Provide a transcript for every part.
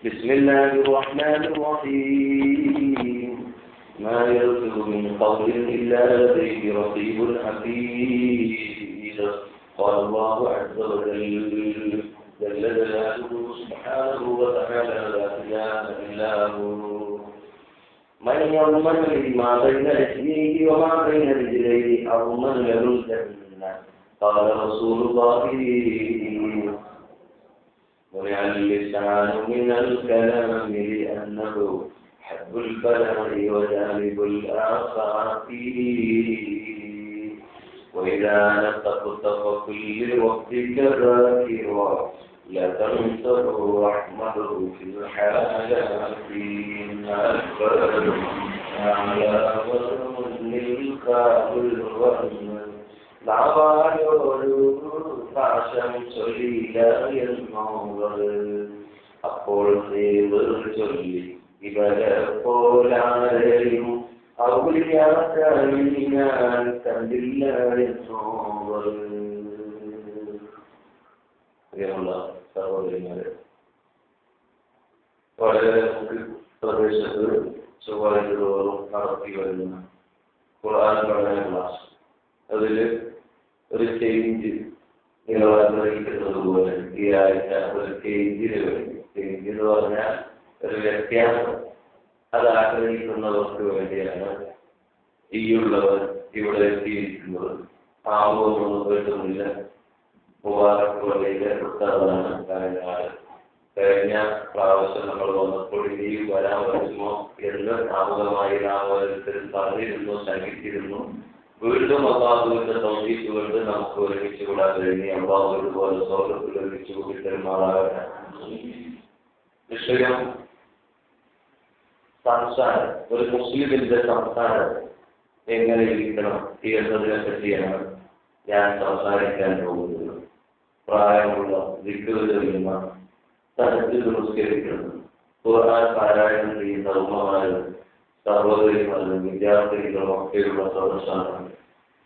بسم الله الرحمن الرحيم ما يلفظ من قول إلا لديه رقيب عتيد قال الله عز وجل جل جلاله سبحانه وتعالى لا إله إلا هو من يضمن لما بين لحيه وما بين رجليه أضمن له الجنة قال رسول الله منع اللسان من الكلام لأنه حب البلاء وجانب الآفات وإذا نطقت فكل وقت كذاكرا لا تنصر رحمته في الحالات أكبر على وزن القابل والمن ലാവായോരു പാശം ചൊല്ലിയില്ലായെന്നോവർ അപ്പോൾ ദേവർ ചൊല്ലി ഇവരെ പോലാരെയും ഔലിയാക്കളിൽ ഞാൻ കണ്ടില്ല എന്നോവർ. സഹോദരന്മാരെ, വളരെ പ്രദേശത്ത് ചൊവ്വാഴ്ചതോറും നടത്തി വരുന്ന ഖുർആൻ പഠന ക്ലാസ്, അതിൽ ഒരു ചേഞ്ച് നിങ്ങൾ ആഗ്രഹിക്കുന്നത് പോലെ ഈ ആഴ്ച ഒരു ചേഞ്ചിന് വേണ്ടി, ചേഞ്ച് എന്ന് പറഞ്ഞാൽ ഒരു വ്യത്യാസം, അത് ആഗ്രഹിക്കുന്നവർക്ക് വേണ്ടിയാണ് ഈയുള്ളവർ ഇവിടെ എത്തിയിരിക്കുന്നത്. ആവുമൊന്നും കേട്ടുന്നില്ല. മുബാറക് പള്ളിയിലെ പുസ്തകമാണ് കാര്യങ്ങൾ. കഴിഞ്ഞ പ്രാവശ്യം നമ്മൾ വന്നപ്പോൾ ഇനിയും വരാൻ പറ്റുമോ എന്ന് ആമുഖമായി നാം ഓരോരുത്തരും പറഞ്ഞിരുന്നു, ശങ്കിച്ചിരുന്നു. വീണ്ടും അള്ളാഹുവിന്റെ തൗഫീഖ് കൊണ്ട് നമുക്ക് ഒരുമിച്ച് കൂടാൻ കഴിഞ്ഞ് അള്ളാഹു ഇതുപോലെ സ്വർഗ്ഗത്തിൽ ഒരുമിച്ച് കൂടി തരുമാറാകട്ടെ. വിഷയം സംസാരം. ഒരു മുസ്ലിമിന്റെ സംസാരം എങ്ങനെ ഇരിക്കണം എന്നതിനെ പറ്റിയാണ് ഞാൻ സംസാരിക്കാൻ പോകുന്നത്. പ്രായമുള്ള, ദിക്റ് ചെയ്യുന്ന, തഹജ്ജുദ് നിസ്കരിക്കുന്ന, ഖുർആൻ പാരായണം ചെയ്യുന്ന ഉമ്മമാരും സഹോദരിമാരും വിദ്യാർത്ഥികളും ഒക്കെയുള്ള സദസ്സാണ്.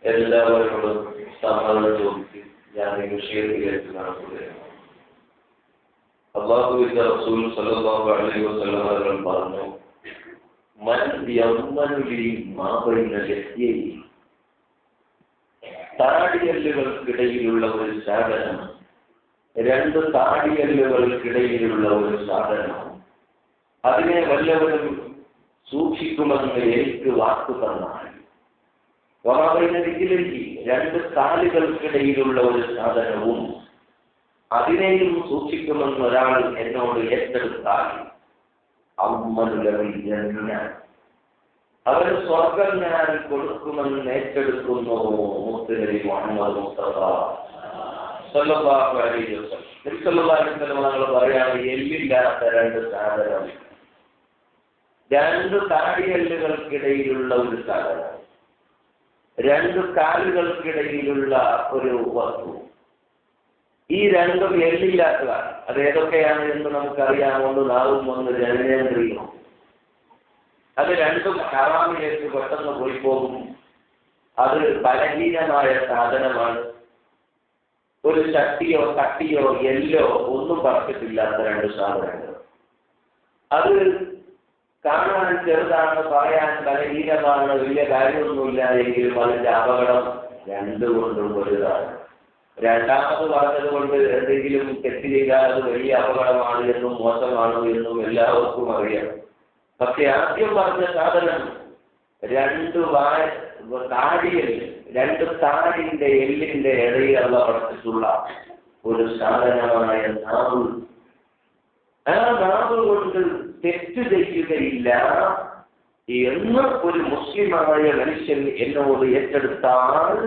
എല്ലാവരോടും സമ്മതം ചോദിച്ച് ഞാൻ ഈ വിഷയത്തിലേക്ക് നടത്തുകയാണ്. അല്ലാഹുവിന്റെ റസൂൽ സ്വല്ലല്ലാഹു അലൈഹി വസല്ലം അവർ പറഞ്ഞു, മൻ യംമനു ലി മാ ബൈന ലഹ്യൈഹി, താടിയെല്ലുകൾക്കിടയിലുള്ള ഒരു സാധനം, രണ്ട് താടിയെല്ലുകൾക്കിടയിലുള്ള ഒരു സാധനം, അതിനെ വല്ലവരും സൂക്ഷിക്കുമെന്ന് എനിക്ക് വാക്കു തന്നാൽ, വമാബൈനരികിലേക്ക് രണ്ട് കാലുകൾക്കിടയിലുള്ള ഒരു സാധനവും അതിനെയും സൂക്ഷിക്കുമെന്ന് ഒരാൾ എന്നോട് ഏറ്റെടുത്താൽ അവർ സ്വർഗം ഞാൻ കൊടുക്കുമെന്ന് ഏറ്റെടുക്കുന്നു. മുത്തുനബി മുഹമ്മദ് മുസ്തഫ സല്ലല്ലാഹു അലൈഹി വസല്ലം. നബി സല്ലല്ലാഹു അലൈഹി വസല്ലം തങ്ങൾ പറയാണ്, എല്ലില്ലാത്ത രണ്ട് സാധനം, രണ്ട് താടിയെല്ലുകൾക്കിടയിലുള്ള ഒരു സാധനം, രണ്ട് കാലുകൾക്കിടയിലുള്ള ഒരു വസ്തു, ഈ രണ്ടും എല്ലില്ലാത്തതാണ്. അത് ഏതൊക്കെയാണ് എന്ന് നമുക്കറിയാം. ഒന്ന് നാവും, ഒന്ന് ജനനേന്ദ്രിയവും. അത് രണ്ടും ഹറാമിലേക്ക് പെട്ടെന്ന് പോയി പോകും. അത് ബലഹീനമായ സാധനമാണ്. ഒരു ശക്തിയോ കട്ടിയോ എല്ലോ ഒന്നും പറഞ്ഞിട്ടില്ലാത്ത രണ്ട് സാധനങ്ങൾ. അത് കാണാൻ ചെറുതാണ്, പറയാൻ ബലഹീനമാണ്, വലിയ കാര്യമൊന്നുമില്ല എങ്കിലും അതിന്റെ അപകടം രണ്ടുകൊണ്ടും വലുതാണ്. രണ്ടാമത് പറഞ്ഞത് കൊണ്ട് എന്തെങ്കിലും തെറ്റ് ചെയ്താൽ അത് വലിയ അപകടമാണ് എന്നും മോശമാണ് എന്നും എല്ലാവർക്കും അറിയാം. പക്ഷെ ആദ്യം പറഞ്ഞ സാധനം രണ്ട് താടിയെല്ല്, രണ്ട് താടിന്റെ എല്ലിന്റെ ഇടയിലുള്ള പഠിച്ചിട്ടുള്ള ഒരു സാധനമായ നാവ്. ആ നാവ് കൊണ്ട് തെറ്റ് ചെയ്യുകയില്ല എന്ന് ഒരു മുസ്ലിമായ മനുഷ്യൻ എന്നോട് ഏറ്റെടുത്താൽ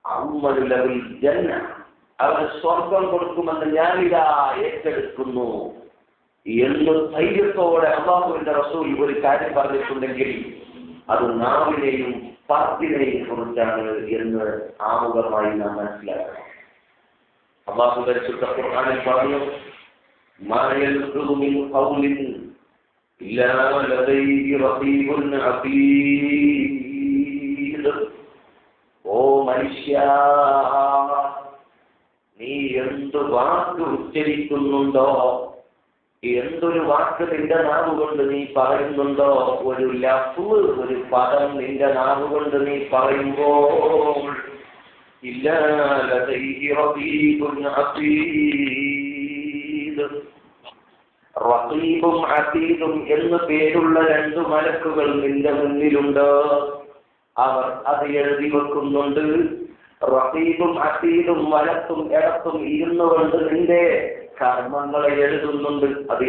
അമ്മലുലവിൽ ജന്ന, അവന് സ്വർഗം കൊടുക്കുമെന്ന് ഞാനിതാ ഏറ്റെടുക്കുന്നു എന്ന് ധൈര്യത്തോടെ അല്ലാഹുവിന്റെ റസൂൽ ഒരു കാര്യം പറഞ്ഞിട്ടുണ്ടെങ്കിൽ അത് നാവിനെയും പാർട്ടിനെയും കുറിച്ചാണ് എന്ന് ആമുഖമായി നാം മനസ്സിലാക്കണം. അല്ലാഹു പരിശുദ്ധ ഖുർആനിൽ പറഞ്ഞു, മാ യൽഫിദു മിൻ ഖൗലിൻ ഇല്ലാ ലദൈഹി റഖീബുൻ അതീദ്. ഓ മനുഷ്യ, നീ എന്ത് വാക്ക് ഉച്ചരിക്കുന്നുണ്ടോ എന്തൊരു വാക്ക് നിന്റെ നാവുകൊണ്ട് നീ പറയുന്നുണ്ടോ, ഒരു ലഫ്ള്, ഒരു പദം നിന്റെ നാവുകൊണ്ട് നീ പറയുമ്പോൾ ഇല്ലാ ലദൈഹി റഖീബുൻ അതീദ്. റഖീബും അതീദും എന്ന് പേരുള്ള 2 മലക്കുകൾ നിന്റെ മുന്നിലുണ്ട്. അവർ അത് എഴുതി വെക്കുന്നുണ്ട്. റഖീബും അതീദും മലക്കും ഇടത്തും ഇരുന്നുകൊണ്ട് നിന്റെ കർമ്മങ്ങളെ എഴുതുന്നുണ്ട്. അത്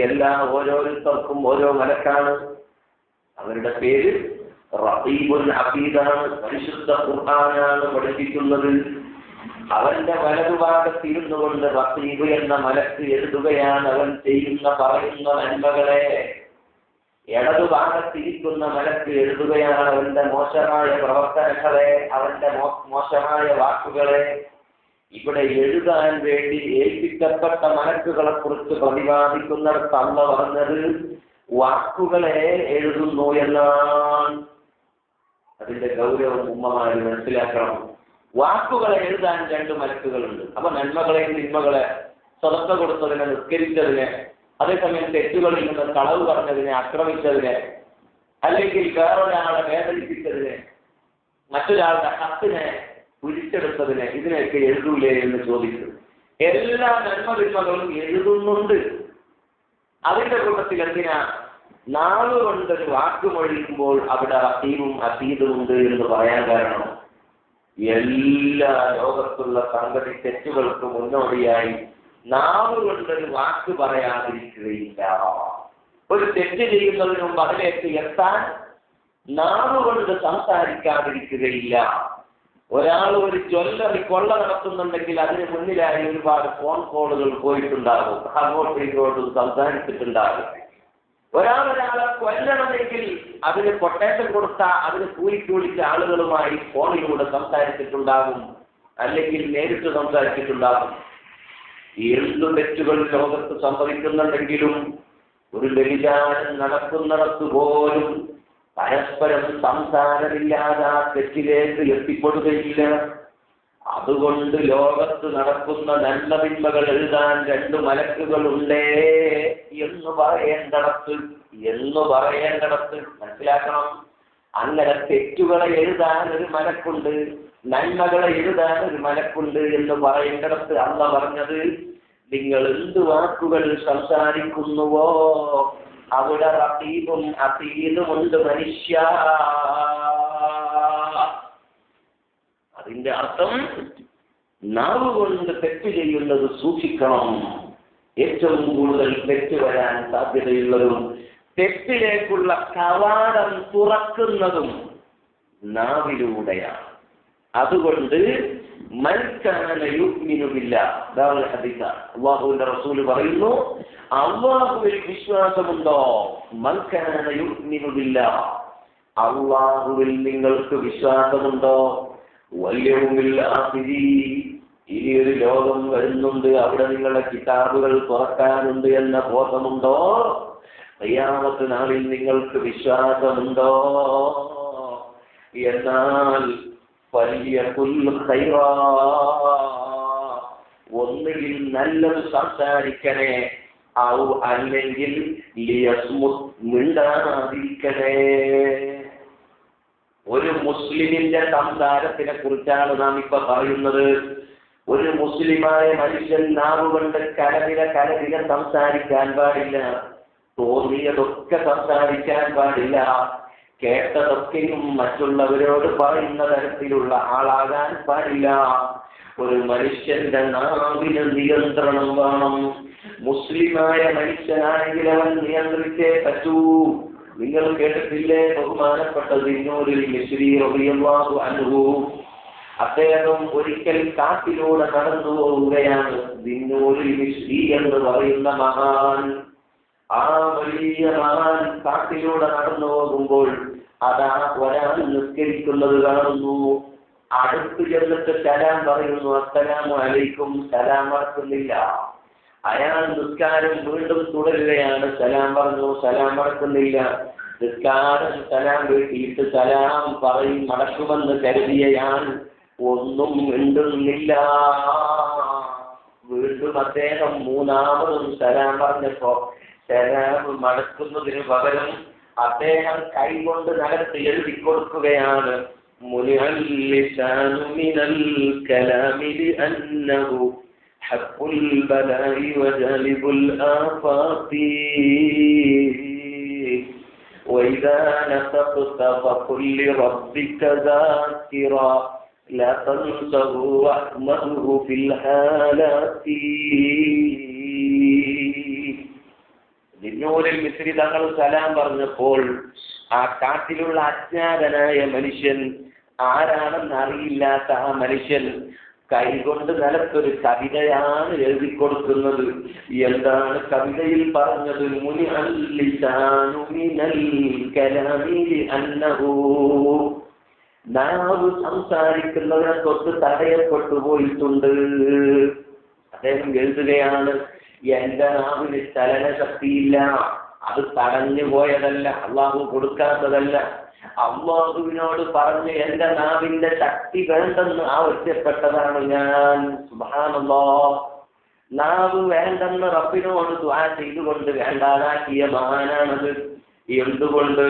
ഓരോരുത്തർക്കും ഓരോ മലക്കാണ്. അവരുടെ പേര് റഖീബുൻ അതീദാണ്. പരിശുദ്ധ ഖുർആനാണ് പഠിപ്പിക്കുന്നത്. അവന്റെ വലതുഭാഗത്ത് ഇരുന്നു കൊണ്ട് റഖീബ് എന്ന മലക്ക് എഴുതുകയാണ് അവൻ ചെയ്യുന്ന പറയുന്ന നന്മകളെ. ഇടതുഭാഗത്തിരിക്കുന്ന മലക്ക് എഴുതുകയാണ് അവന്റെ മോശമായ പ്രവർത്തനങ്ങളെ, അവന്റെ മോശമായ വാക്കുകളെ. ഇവിടെ എഴുതാൻ വേണ്ടി ഏൽപ്പിക്കപ്പെട്ട മലക്കുകളെ കുറിച്ച് പ്രതിപാദിക്കുന്നിടത്ത് അല്ലാഹു പറഞ്ഞത് വാക്കുകളെ എഴുതുന്നു എന്നാണ്. അതിന്റെ ഗൗരവം ഉമ്മമാര് മനസ്സിലാക്കണം. വാക്കുകളെ എഴുതാൻ 2 മലക്കുകളുണ്ട്. അപ്പൊ നന്മകളെ, തിന്മകളെ, സ്വതന്ത്ര കൊടുത്തതിനെ, നിസ്കരിച്ചതിനെ, അതേസമയം തെറ്റുകളിൽ നിന്ന് കളവ് പറഞ്ഞതിനെ, ആക്രമിച്ചതിനെ, അല്ലെങ്കിൽ വേറൊരാളെ വേദനിപ്പിച്ചതിനെ, മറ്റൊരാളുടെ ഹക്കിനെ പിടിച്ചെടുത്തതിനെ, ഇതിനെയൊക്കെ എഴുതൂലേ എന്ന് ചോദിച്ചു. എല്ലാ നന്മതിന്മകളും എഴുതുന്നുണ്ട്. അതിന്റെ കൂട്ടത്തിൽ എന്തിനാ നാവ് കൊണ്ടൊരു വാക്കുമൊഴിയുമ്പോൾ അവിടെ റഖീബും അതീദും ഉണ്ട് എന്ന് പറയാൻ കാരണം എല്ലാ ലോകത്തുള്ള സംഗതി തെറ്റുകൾക്ക് മുന്നോടിയായി നാവ് കൊണ്ടൊരു വാക്ക് പറയാതിരിക്കുകയില്ല. ഒരു തെറ്റ് ചെയ്യുന്നതിന് മുമ്പ് അതിലേക്ക് എത്താൻ നാവ് കൊണ്ട് സംസാരിക്കാതിരിക്കുകയില്ല. ഒരാൾ ഒരു ജ്വല്ലറി കൊള്ള നടത്തുന്നുണ്ടെങ്കിൽ അതിന് മുന്നിലായി ഒരുപാട് ഫോൺ കോളുകൾ പോയിട്ടുണ്ടാകും, അങ്ങോട്ടും ഇങ്ങോട്ടും സംസാരിച്ചിട്ടുണ്ടാകും. ഒരാളെ കൊല്ലണമെങ്കിൽ അതിന് കൊട്ടേഷൻ കൊടുത്ത അതിന് കൂലിക്കൂലിച്ച ആളുകളുമായി ഫോണിലൂടെ സംസാരിച്ചിട്ടുണ്ടാകും, അല്ലെങ്കിൽ നേരിട്ട് സംസാരിച്ചിട്ടുണ്ടാകും. എന്തു തെറ്റുകൾ ലോകത്ത് സംഭവിക്കുന്നുണ്ടെങ്കിലും ഒരു വ്യഭിചാരം നടക്കുന്നിടത്ത് പോലും പരസ്പരം സംസാരമില്ലാതെ ആ തെറ്റിലേക്ക് എത്തിപ്പെടുകയില്ല. അതുകൊണ്ട് ലോകത്ത് നടക്കുന്ന നന്മതിന്മകൾ എഴുതാൻ 2 മലക്കുകളുണ്ടേ എന്ന് പറയേണ്ടടത്ത് മനസ്സിലാക്കണം. അങ്ങനെ തെറ്റുകളെ എഴുതാൻ ഒരു മലക്കുണ്ട്, നന്മകളെ എഴുതാൻ ഒരു മലക്കുണ്ട് എന്ന് പറയേണ്ടടത്ത് അല്ലാഹു പറഞ്ഞത് നിങ്ങൾ എന്ത് വാക്കുകൾ സംസാരിക്കുന്നുവോ അവിടെ റഖീബും അതീദുമുണ്ട് മനുഷ്യ. അതിന്റെ അർത്ഥം നാവ് കൊണ്ട് തെറ്റ് ചെയ്യുന്നത് സൂക്ഷിക്കണം. ഏറ്റവും കൂടുതൽ തെറ്റ് വരാൻ സാധ്യതയുള്ളതും തെറ്റിലേക്കുള്ള കവാടം തുറക്കുന്നതും നാവിലൂടെയാണ്. അതുകൊണ്ട് അല്ലാഹുവിന്റെ റസൂൽ പറയുന്നു, അല്ലാഹുവിൽ വിശ്വാസമുണ്ടോ? മൻ കാന യുഅ്മിനു ബില്ലാഹ്, അല്ലാഹുവിൽ നിങ്ങൾക്ക് വിശ്വാസമുണ്ടോ? വൽയൗമിൽ ആഖിരി, ഇനിയൊരു ലോകം വരുന്നുണ്ട്, അവിടെ നിങ്ങളുടെ കിതാബുകൾ തുറക്കാനുണ്ട് എന്ന ബോധമുണ്ടോ? ഖിയാമത്ത് നാളിൽ നിങ്ങൾക്ക് വിശ്വാസമുണ്ടോ? എന്നാൽ ഒന്നുകിൽ നല്ലത് സംസാരിക്കണേ, അല്ലെങ്കിൽ മിണ്ടാതിരിക്കണേ. ഒരു മുസ്ലിമിന്റെ സംസാരത്തിനെ കുറിച്ചാണ് നാം ഇപ്പൊ പറയുന്നത്. ഒരു മുസ്ലിമായ മനുഷ്യൻ നാവുകൊണ്ട് കലവില സംസാരിക്കാൻ പാടില്ല, തോന്നിയതൊക്കെ സംസാരിക്കാൻ പാടില്ല, കേട്ടതൊക്കെയും മറ്റുള്ളവരോട് പറയുന്ന തരത്തിലുള്ള ആളാകാൻ പാടില്ല. ഒരു മനുഷ്യന്റെ നാവിന് നിയന്ത്രണം വേണം. മുസ്ലിമായ മനുഷ്യനാണെങ്കിൽ അവൻ നിയന്ത്രിച്ചേ പറ്റൂ. നിങ്ങൾ കേട്ടിട്ടില്ലേ ബഹുമാനപ്പെട്ട ദിന്നൂരിൽ മിശ്രി റളിയല്ലാഹു അൻഹു, അദ്ദേഹം ഒരിക്കൽ കാട്ടിലൂടെ നടന്നു പോവുകയാണ്. ദിന്നൂരിൽ മിശ്രി എന്ന് പറയുന്ന മഹാൻ, ആ വലിയ മഹാൻ കാട്ടിലൂടെ നടന്നു പോകുമ്പോൾ അതാ ഒരാൾ നിസ്കരിക്കുന്നത് കാണുന്നു. അടുത്ത് ചെന്നിട്ട് സലാം പറയുന്നു, അസ്സലാമു അലൈക്കും, സലാം മറക്കുന്നില്ല. അയാൾ നിസ്കാരം വീണ്ടും തുടരുകയാണ്, സലാം പറഞ്ഞു, സലാം മറക്കുന്നില്ല. നിസ്കാരം സലാം വീട്ടിയിട്ട് സലാം പറയും മടക്കുമെന്ന് കരുതിയയാൾ ഒന്നും മിണ്ടുന്നില്ല. വീണ്ടും അദ്ദേഹം മൂന്നാമതും സലാം പറഞ്ഞപ്പോ സലാം മടക്കുന്നതിന് പകരം അദ്ദേഹം കൈകൊണ്ട് നിലത്ത് എഴുതി കൊടുക്കുകയാണ് മുനിഅൽ ലിസാനു മിനൽ കലാമി ലിഅന്നഹു ഹഖുൽ ബലാഇ വജലിബുൽ ആഫാത്തി وإذا نطقت فقل لربك ذاكرا لا تنسه واحمده في الحالات. ജിന്നൂരിൽ മിസ്രി തങ്ങൾ സലാം പറഞ്ഞപ്പോൾ ആ കാട്ടിലുള്ള അജ്ഞാതനായ മനുഷ്യൻ, ആരാണെന്ന് അറിയില്ലാത്ത ആ മനുഷ്യൻ കൈകൊണ്ട് നിലത്തൊരു കവിതയാണ് എഴുതി കൊടുക്കുന്നത്. എന്താണ് കവിതയിൽ പറഞ്ഞത്? മുനിഅൽ ലിസാനു മിനൽ കലാമി ലിഅന്നഹു, നാവ് സംസാരിക്കുന്നതിനെ തൊട്ട് തടയപ്പെട്ടു പോയിട്ടുണ്ട്. അദ്ദേഹം എഴുതുകയാണ്, എന്റെ നാവിന് ചലനശക്തിയില്ല, അത് തടഞ്ഞു പോയതല്ല, അള്ളാഹു കൊടുക്കാത്തതല്ല. അള്ളാഹുവിനോട് പറഞ്ഞ് എന്റെ നാവിന്റെ ശക്തി വേണ്ടെന്ന് ആവശ്യപ്പെട്ടതാണ് ഞാൻ. സുബ്ഹാനല്ലാഹ്, നാവ് വേണ്ടെന്ന് റബ്ബിനോട് ദുആ ചെയ്തുകൊണ്ട് വേണ്ടാതാക്കിയ മഹാനാണത്. എന്തുകൊണ്ട്?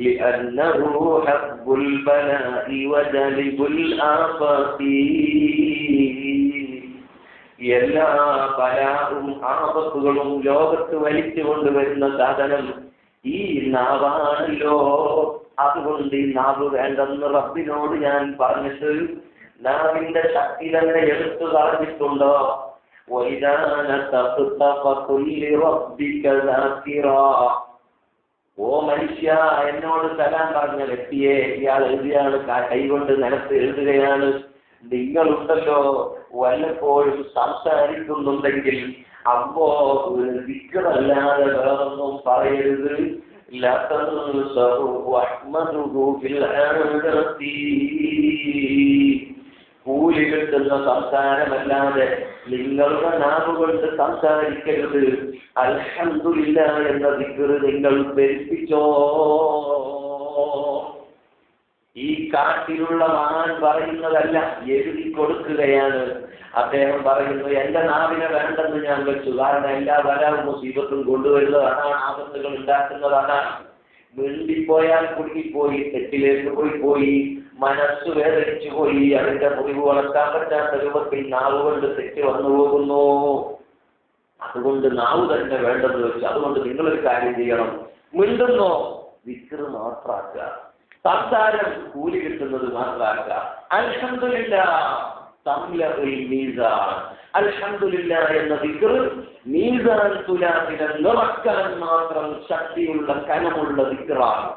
ലിഅന്നഹു ഹബ്ബുൽ ബലാഇ വജലിബുൽ ആഫാത്തി, എല്ലാ ബലാഉം ആപത്തുകളും ലോകത്ത് വലിച്ചു കൊണ്ടുവരുന്ന സാധനം ഈ നാവാണല്ലോ. അതുകൊണ്ട് ഈ നാവ് വേണ്ടെന്ന് റബ്ബിനോട് ഞാൻ പറഞ്ഞിട്ട് നാവിന്റെ ശക്തി തന്നെ എടുത്തു കളഞ്ഞിട്ടുണ്ടോ? ഓ മനുഷ്യ, എന്നോട് സലാം പറഞ്ഞ വ്യക്തിയെ, ഇയാൾ എഴുതിയാണ്, കൈകൊണ്ട് നിലത്ത് എഴുതുകയാണ്, നിങ്ങളുണ്ടല്ലോ വല്ലപ്പോഴും സംസാരിക്കുന്നുണ്ടെങ്കിൽ അപ്പോ ദിക്റല്ലാതെ വേറൊന്നും പറയരുത്. കൂലി കിട്ടുന്ന സംസാരമല്ലാതെ നിങ്ങളുടെ നാവുകൊണ്ട് സംസാരിക്കരുത്. അൽഹംദുലില്ലാഹ് എന്ന ദിക്ർ നിങ്ങൾ ധരിപ്പിച്ചോ. ഈ കാട്ടിലുള്ള മഹാൻ പറയുന്നതല്ല, എഴുതി കൊടുക്കുകയാണ്. അദ്ദേഹം പറയുന്നു, എന്റെ നാവിനെ വേണ്ടെന്ന് ഞാൻ വെച്ചു, കാരണം എല്ലാ ബലാവും മുസീബത്തും കൊണ്ടുവരുന്നതാണ്, ആപത്തുകൾ ഉണ്ടാക്കുന്നതാണ്. മിണ്ടിപ്പോയാൽ കുടുങ്ങിപ്പോയി, തെറ്റിലേക്ക് പോയി, മനസ്സ് വേദനിച്ചു പോയി, അതിന്റെ മുറിവ് വളർത്താൻ പറ്റാത്ത രൂപത്തിൽ നാവ് കൊണ്ട് തെറ്റ് വന്നു പോകുന്നു. അതുകൊണ്ട് നാവ് തന്നെ വേണ്ടെന്ന് വെച്ചു. അതുകൊണ്ട് നിങ്ങളൊരു കാര്യം ചെയ്യണം, മിണ്ടുന്നോ ദിക്ർ മാത്രാക്കുക, സംസാരം കൂലി കിട്ടുന്നത് മാത്രാക്കുക. അൽഹംദുലില്ലാഹ് തംലഉൽ മീസാൻ, അൽഹംദുലില്ലാഹ് എന്ന ദിക്ർ മീസാൻ തുലാസിനെ നിറക്കാൻ മാത്രം ശക്തിയുള്ള കനമുള്ള ദിക്റാണ്.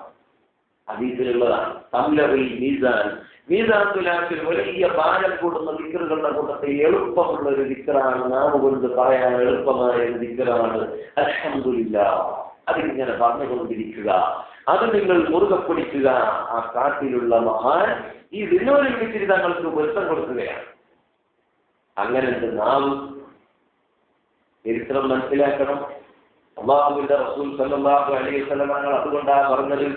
ഹദീസിലുള്ളതാണ്. തംലഉൽ മീസാൻ, മീസാൻ തുലാസിൽ വലിയ ഭാരം കൂടുന്ന ദിക്റുകളുടെ കൂട്ടത്തിൽ എളുപ്പമുള്ള ഒരു ദിക്റാണ്, നാവ് കൊണ്ട് പറയാൻ എളുപ്പമായ ഒരു ദിക്റാണ് അൽഹംദുലില്ലാഹ്. അതിങ്ങനെ പറഞ്ഞുകൊണ്ടിരിക്കുക, അത് നിങ്ങൾ മുറുകെ പിടിക്കുക. ആ കാട്ടിലുള്ള മഹാൻ ഈ ദിനോരിൽ വെച്ചിട്ട് തങ്ങൾക്ക് വൃത്തം കൊടുക്കുകയാണ്. അങ്ങനത്തെ നാവ് ചരിത്രം മനസ്സിലാക്കണം. അല്ലാഹുവിന്റെ റസൂൽ സല്ലല്ലാഹു അലൈഹി വസല്ലം അതുകൊണ്ടാണ് പറഞ്ഞത്,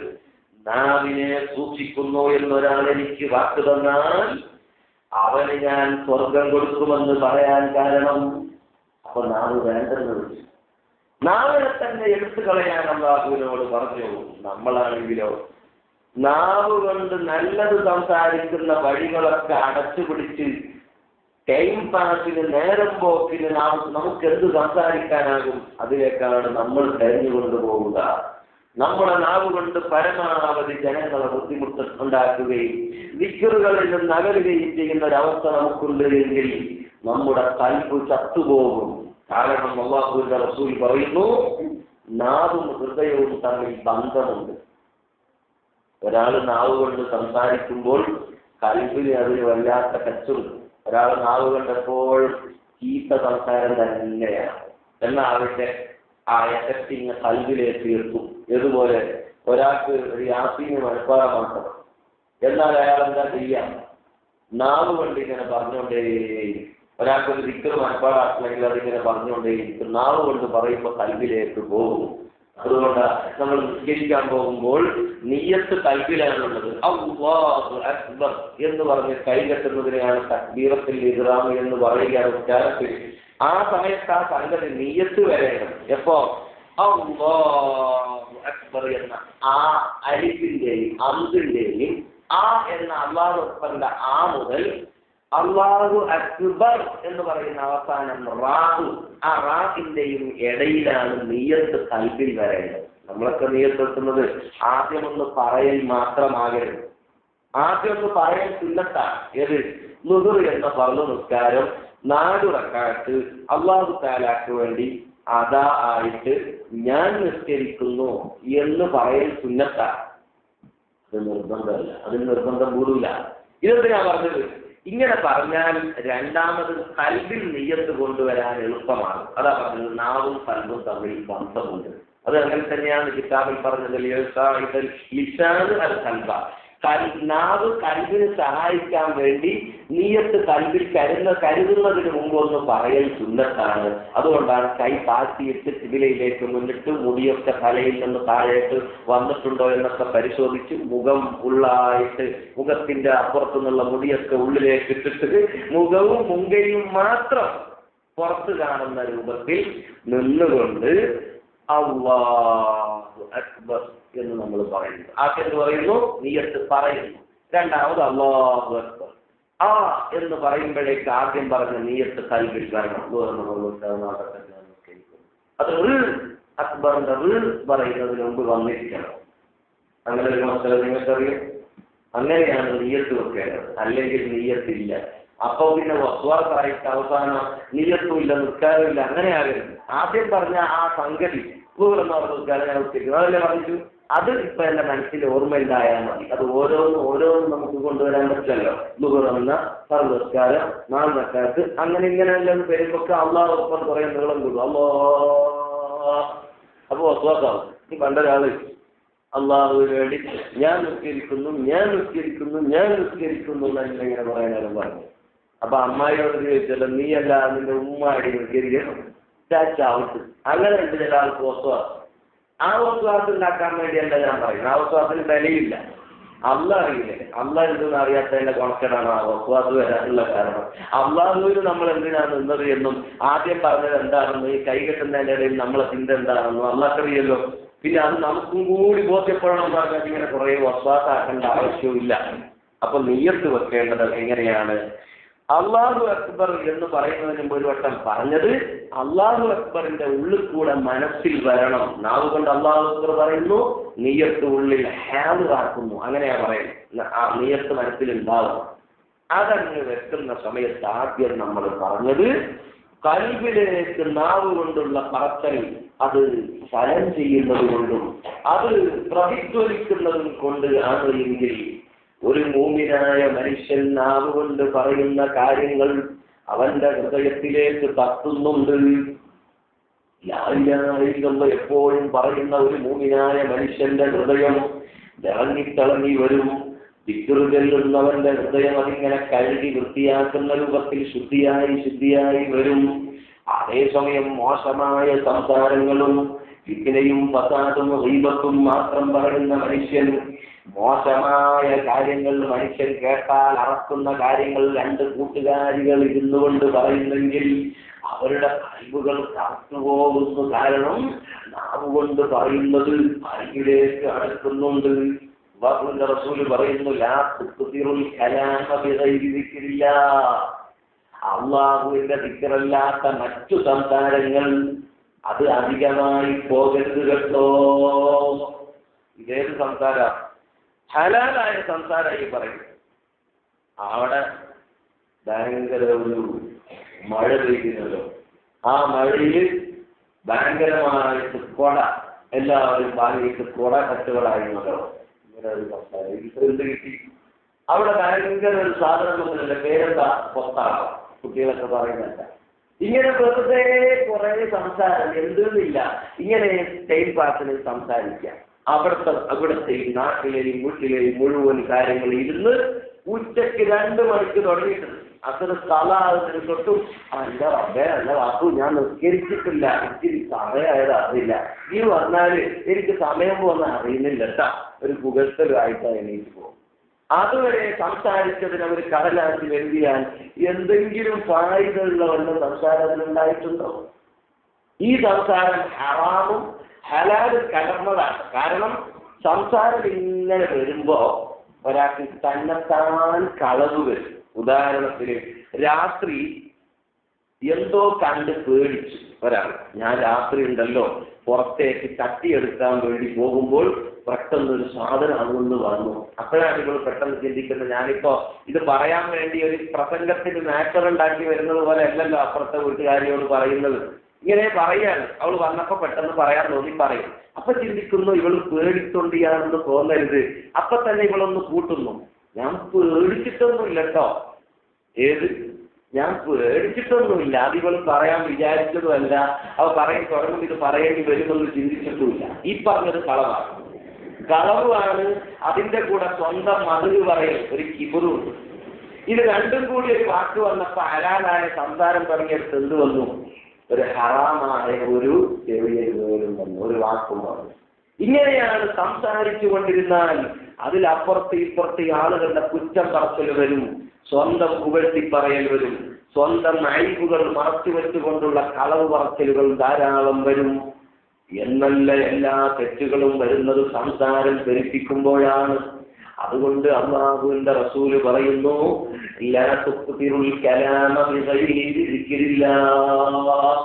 നാവിനെ സൂക്ഷിക്കുന്നു എന്നൊരാൾ എനിക്ക് വാക്ക് തന്നാൽ അവന് ഞാൻ സ്വർഗം കൊടുക്കുമെന്ന് പറയാൻ കാരണം, അപ്പൊ നാവ് വേണ്ടെന്ന് വെച്ചു. നാവിനെ തന്നെ എടുത്തു കളയാൻ അല്ലാഹുവിനോട് പറഞ്ഞു. നമ്മളാണെങ്കിലോ നാവ് കൊണ്ട് നല്ലത് സംസാരിക്കുന്ന വഴികളൊക്കെ അടച്ചുപിടിച്ച് ടൈം പാസിന്, നേരം പോക്കിന് നമുക്ക് എന്ത് സംസാരിക്കാനാകും അതിലേക്കാണ് നമ്മൾ തെരഞ്ഞുകൊണ്ടു പോവുക. നമ്മുടെ നാവ് കൊണ്ട് പരമാവധി ജനങ്ങളെ ബുദ്ധിമുട്ട് ഉണ്ടാക്കുകയും ദിക്റുകളിൽ നിന്ന് അകലുകയും ചെയ്യുന്ന ഒരവസ്ഥ നമുക്കുണ്ട് എങ്കിൽ നമ്മുടെ കൽബ് ചത്തുപോകും. കാരണം അല്ലാഹുവിന്റെ റസൂൽ പറയുന്നു, നാവും ഹൃദയവും തമ്മിൽ ബന്ധമുണ്ട്. ഒരാൾ നാവ് കൊണ്ട് സംസാരിക്കുമ്പോൾ കൽബിന് അതിന് വല്ലാത്ത കച്ചുണ്ട്. ഒരാൾ നാവ് കണ്ടപ്പോഴും ചീത്ത സംസാരം തന്നെയാണ്. എന്നാൽ അവരുടെ ആ എഫക്റ്റിങ് കൽബിലേക്ക് എത്തും. ഇതുപോലെ ഒരാൾക്ക് ഒരു യാസീന് മനഃപ്പാടമാക്കണം, എന്നാൽ അയാൾ എന്താ ചെയ്യാം? നാവ് കൊണ്ട് ഇങ്ങനെ പറഞ്ഞുകൊണ്ടേ, ഒരാൾക്കൊരു ദിക്ർ മനഃപ്പാടാക്കണമെങ്കിൽ അതിങ്ങനെ പറഞ്ഞുകൊണ്ടേയിരിക്കും. നാവ് കൊണ്ട് പറയുമ്പോൾ കൽബിലേക്ക് പോകും. അതുകൊണ്ട് നമ്മൾ നിസ്കരിക്കാൻ പോകുമ്പോൾ നിയ്യത്ത് കൽബിലാണുള്ളത്. അല്ലാഹു അക്ബർ എന്ന് പറഞ്ഞ് കൈകെട്ടുന്നതിനെയാണ് തക്ബീറത്തുൽ ഇഹ്റാം എന്ന് പറയുക ഉച്ചാരത്തിൽ. ആ സമയത്ത് ആ സംഗതി നിയ്യത്ത് വരേണം. എപ്പോ? അല്ലാഹു അക്ബർ എന്ന ആ അലിഫിന്റെയും അന്തിന്റെയും ആ എന്ന അല്ലാഹു അക്ബറിന്റെ ആ മുതൽ അല്ലാഹു അക്ബർ എന്ന് പറയുന്ന അവസാനം റാഹു, ആ റാഹിന്റെയും ഇടയിലാണ് നിയ്യത്ത് കൽബിൽ വരേണ്ടത്. നമ്മളൊക്കെ നിയ്യത്ത് വെക്കുന്നത് ആദ്യമൊന്ന് പറയൽ മാത്രമാകരുത്. ആദ്യമൊന്ന് പറയൽ സുന്നത്താണ്. ഏത്? ളുഹർ എന്ന ഫർള് നിസ്കാരം 4 റക്അത്ത് അല്ലാഹു തആലക്ക് വേണ്ടി അദാ ആയിട്ട് ഞാൻ നിസ്കരിക്കുന്നു എന്ന് പറയൽ സുന്നത്താണ്. അത് നിർബന്ധമല്ല, അതിന് നിർബന്ധം കൂടില്ല. ഇതെന്തിനാ പറഞ്ഞത്? ഇങ്ങനെ പറഞ്ഞാൽ രണ്ടാമത് കൽബിൽ നിയ്യത്ത് കൊണ്ടുവരാൻ എളുപ്പമാണ്. അതാ പറഞ്ഞത് നാവും കൽബും തമ്മിൽ ബന്ധമുണ്ട്. അത് അങ്ങനെ തന്നെയാണ് കിതാബിൽ പറഞ്ഞത്. നാവ് കൽബിന് സഹായിക്കാൻ വേണ്ടി നിയ്യത്ത് കൽബിൽ കരുതുന്നതിന് മുമ്പ് ഒന്ന് പറയൽ സുന്നത്താണ്. അതുകൊണ്ടാണ് കൈ താഴ്ത്തിയിട്ട് കിബിലയിലേക്ക് മുന്നിട്ട് മുടിയൊക്കെ തലയിൽ നിന്ന് താഴേക്ക് വന്നിട്ടുണ്ടോ എന്നൊക്കെ പരിശോധിച്ച് മുഖം ഉള്ളായിട്ട് മുഖത്തിന്റെ അപ്പുറത്തു നിന്നുള്ള മുടിയൊക്കെ ഉള്ളിലേക്ക് ഇട്ടിട്ട് മുഖവും മുങ്കയും മാത്രം പുറത്ത് കാണുന്ന രൂപത്തിൽ നിന്നുകൊണ്ട് അല്ലാഹു അക്ബർ എന്ന് നമ്മൾ പറയുന്നു. ആദ്യം പറയുന്നു, നിയ്യത്ത് പറയുന്നു. രണ്ടാമത് അല്ലാഹു അക്ബർ ആ എന്ന് പറയുമ്പോഴേക്ക് ആദ്യം പറഞ്ഞ നിയ്യത്ത് കൽബിൽ വരണം. അത് അക്ബറിന്റെ പറയുന്നതിന് മുമ്പ് വന്നിരിക്കണം. അങ്ങനെ ഒരു മസല നിങ്ങൾക്കറിയാം. അങ്ങനെയാണ് നിയ്യത്ത് വെക്കേണ്ടത്. അല്ലെങ്കിൽ നിയ്യത്തില്ല. അപ്പൊ പിന്നെ വസ്വാസായിട്ട് അവസാനം നിയ്യത്തുമില്ല, നിസ്കാരമില്ല, അങ്ങനെ ആകരുത്. ആദ്യം പറഞ്ഞ ആ സംഗതി നിസ്കാരം ഞാൻ ഉച്ചയ്ക്ക് അതല്ലേ പറഞ്ഞു. അത് ഇപ്പൊ എന്റെ മനസ്സിൽ ഓർമ്മയില്ലായാൽ മതി. അത് ഓരോന്നും നമുക്ക് കൊണ്ടുവരാൻ പറ്റില്ലല്ലോ. ലുഹറെന്ന സർവസ്കാരം 4 റക്അത്ത് അങ്ങനെ ഇങ്ങനെയെല്ലാം വരുമ്പൊക്കെ അല്ലാഹു അക്ബർ കുറെ നീളം കൂടും. അപ്പൊ വസ്വാസാവും. ഈ പണ്ടൊരാള് അള്ളാഹുവിന് വേണ്ടി ഞാൻ നിസ്കരിക്കുന്നു എന്നിങ്ങനെ പറയാനും പറഞ്ഞു. അപ്പൊ അമ്മായിയോട് ചോദിച്ചല്ലോ, നീ അല്ല നിന്റെ ഉമ്മാടി നിസ്കരിക്കണം ചാച്ചാവത്ത്. അങ്ങനെ ഉണ്ട് ചില ആൾക്ക് വസ്വാസം. ആ വസ്വാസം ഉണ്ടാക്കാൻ വേണ്ടിയല്ല ഞാൻ പറയുന്നത്. ആ വസ്വാസത്തിന് വിലയില്ല. അള്ളാഹ് അറിയില്ലേ? അള്ളാഹ് എന്തെന്ന് അറിയാത്തതിന്റെ കൊണക്കടാണ് ആ വസ്വാസ് വരാനുള്ള കാരണം. അള്ളാഹുവിന് നമ്മൾ എന്തിനാണ് നിന്നത് എന്നും ആദ്യം പറഞ്ഞത് എന്താണെന്നും ഈ കൈ കെട്ടുന്നതിന്റെ ഇടയിൽ നമ്മളെ ചിന്ത എന്താണെന്നും അള്ളാഹ്ക്കറിയല്ലോ. പിന്നെ അത് നമുക്കും കൂടി ബോധ്യപ്പെടണം എന്ന് പറഞ്ഞാൽ ഇങ്ങനെ കുറെ വസ്വാസാക്കേണ്ട ആവശ്യമില്ല. അപ്പൊ നിയ്യത്ത് വെക്കേണ്ടത് എങ്ങനെയാണ്? അല്ലാഹു അക്ബർ എന്ന് പറയുന്നതിന് മുമ്പ് ഒരു വട്ടം പറഞ്ഞത് അല്ലാഹു അക്ബറിന്റെ ഉള്ളിൽ കൂടെ മനസ്സിൽ വരണം. നാവ് കൊണ്ട് അല്ലാഹു അക്ബർ പറയുന്നു, നിയ്യത്ത് ഉള്ളിൽ ഹാദിറാക്കുന്നു. അങ്ങനെയാ പറയുന്നത്. ആ നിയ്യത്ത് മനസ്സിലുണ്ടാവണം. അതങ്ങ് വെക്കുന്ന സമയത്ത് ആദ്യം നമ്മൾ പറഞ്ഞത് കൽബിലേക്ക് നാവ് കൊണ്ടുള്ള പറച്ചൽ അത് ഫലം ചെയ്യുന്നത് കൊണ്ടും അത് പ്രതിധ്വനിക്കുന്നതും കൊണ്ട് ആണ് എങ്കിൽ ഒരു മൂമിനായ മനുഷ്യൻ നാവ് കൊണ്ട് പറയുന്ന കാര്യങ്ങൾ അവന്റെ ഹൃദയത്തിലേക്ക് തട്ടുന്നുണ്ട്. എപ്പോഴും പറയുന്ന ഒരു മൂമിനായ മനുഷ്യന്റെ ഹൃദയം ഇറങ്ങിത്തിളങ്ങി വരും. ദിക്ർ ചെല്ലുന്നവന്റെ ഹൃദയം അതിങ്ങനെ കഴുകി വൃത്തിയാക്കുന്ന രൂപത്തിൽ ശുദ്ധിയായി വരും. അതേസമയം മോശമായ സംസാരങ്ങളും ഫിത്നയും ഫസാദും ഗീബത്തും മാത്രം പറയുന്ന മനുഷ്യൻ, മോശമായ കാര്യങ്ങൾ മനുഷ്യൻ കേട്ടാൽ അറക്കുന്ന കാര്യങ്ങൾ 2 കൂട്ടുകാരികൾ ഇരുന്നുകൊണ്ട് പറയുന്നെങ്കിൽ അവരുടെ കഴിവുകൾ തറച്ചുപോകുന്നു. കാരണം നാവ് കൊണ്ട് പറയുന്നത് അരികിലേക്ക് അടുക്കുന്നുണ്ട്. അല്ലാഹുവിന്റെ റസൂല് പറയുന്നു, ലാ തുക്തിറുൽ കലാമ ബിഗൈരി ദിക്രില്ലാഹ്. അല്ലാഹുവിന്റെ ദിക്റല്ലാത്ത മറ്റു സംസാരങ്ങൾ അത് അധികമായി പോകരുത് കേട്ടോ. ഇതേത് സംസാര? ഹലാലായ സംസാരമായി പറയും. അവിടെ ഭയങ്കര ഒരു മഴ പെയ്യുന്നല്ലോ. ആ മഴയിൽ ഭയങ്കരമായിട്ട് കൊട എല്ലാവരും വാങ്ങിയിട്ട് കൊട കച്ചവടമായിരുന്നല്ലോ. ഇങ്ങനെ ഒരു സംസാരം എന്ത് കിട്ടി? അവിടെ ഭയങ്കര ഒരു സാധനമൊന്നുമില്ല. പേരെന്താ? പൊത്താളം. കുട്ടികളൊക്കെ പറയുന്നല്ല. ഇങ്ങനെ വെറുതെ കുറെ സംസാരം എന്തെന്നില്ല. ഇങ്ങനെ ടൈം പാസിന് സംസാരിക്കാം. അവിടുത്തെ നാട്ടിലെയും വീട്ടിലെയും മുഴുവൻ കാര്യങ്ങൾ ഇരുന്ന് ഉച്ചയ്ക്ക് 2 മണിക്ക് തുടങ്ങിയിട്ടുണ്ട്. അത്ര സ്ഥലത്തിന് തൊട്ടും എന്റെ റബ്ബേ അല്ല വാക്കു ഞാൻ നിസ്കരിച്ചിട്ടില്ല, ഇച്ചിരി സമയമായത് അറിയില്ല. ഈ വന്നാല് എനിക്ക് സമയം പോകുന്ന അറിയുന്നില്ല കേട്ടാ. ഒരു പുകഴ്ത്തലുമായിട്ടാണ് എണീറ്റ് പോകും. അതുവരെ സംസാരിച്ചതിന് അവർ കടലാക്കി എഴുതിയാൽ എന്തെങ്കിലും ഫായിദയുള്ള വല്ല സംസാരം അതിലുണ്ടായിട്ടുണ്ടോ? ഈ സംസാരം ഹറാമും ഹലാൽ കലർന്നതാണ്. കാരണം സംസാരം ഇങ്ങനെ വരുമ്പോ ഒരാൾക്ക് തന്നെത്താൻ കളവ് വരും. ഉദാഹരണത്തിന് രാത്രി എന്തോ കണ്ട് പേടിച്ചു ഒരാൾ, ഞാൻ രാത്രി ഉണ്ടല്ലോ പുറത്തേക്ക് തട്ടിയെടുക്കാൻ വേണ്ടി പോകുമ്പോൾ പെട്ടെന്നൊരു സാധനം അതുകൊണ്ട് വന്നു. അപ്പോഴാണ് നിങ്ങൾ പെട്ടെന്ന് ചിന്തിക്കുന്നത്, ഞാനിപ്പോ ഇത് പറയാൻ വേണ്ടി ഒരു പ്രസംഗത്തിന് മാറ്റർ ഉണ്ടാക്കി വരുന്നത് പോലെ അല്ലല്ലോ അപ്പുറത്തെ വീട്ടുകാരിയോട് പറയുന്നത്. ഇങ്ങനെ പറയാണ്, അവൾ വന്നപ്പോ പെട്ടെന്ന് പറയാൻ തോന്നി പറയും. അപ്പൊ ചിന്തിക്കുന്നു ഇവൾ പേടിത്തൊണ്ടിയാണെന്ന് തോന്നരുത്. അപ്പൊ തന്നെ ഇവളൊന്ന് കൂട്ടുന്നു, ഞാൻ പേടിച്ചിട്ടൊന്നുമില്ല കേട്ടോ. ഏത്? ഞാൻ പേടിച്ചിട്ടൊന്നുമില്ല. അത് ഇവൾ പറയാൻ വിചാരിച്ചതുമല്ല. അവ പറയും തുടങ്ങും ഇത് പറയേണ്ടി വരുമെന്ന് ചിന്തിച്ചിട്ടുമില്ല. ഈ പറഞ്ഞത് കളവാണ്. കളവാണ്. അതിന്റെ കൂടെ സ്വന്തം മതിൽ പറയും ഒരു കിബറുണ്ട്. ഇത് രണ്ടും കൂടി ഒരു വാക്ക് വന്നപ്പോ ഹലാലായ സംസാരം തുടങ്ങിയെടുത്ത് എന്ത് വന്നു? ഒരു ഹറാമായ ഒരു ചെറിയ വേലും വന്നു, ഒരു വാക്കും വന്നു. ഇങ്ങനെയാണ് സംസാരിച്ചു കൊണ്ടിരുന്നാൽ അതിലപ്പുറത്ത് ഇപ്പുറത്ത് ആളുകളുടെ കുറ്റം പറച്ചിൽ വരും, സ്വന്തം പുകഴ്ത്തി പറയൽ വരും, സ്വന്തം അഴിവുകൾ മറച്ചു വെച്ചുകൊണ്ടുള്ള കളവ് പറച്ചിലുകൾ ധാരാളം വരും. എന്നല്ല എല്ലാ തെറ്റുകളും വരുന്നത് സംസാരം ധരിപ്പിക്കുമ്പോഴാണ്. അതുകൊണ്ട് അല്ലാഹുവിന്റെ റസൂല് പറയുന്നു, ലാ തുക്തിറുൽ കലാമ ബിഗൈരി ദിക്രില്ലാഹ്,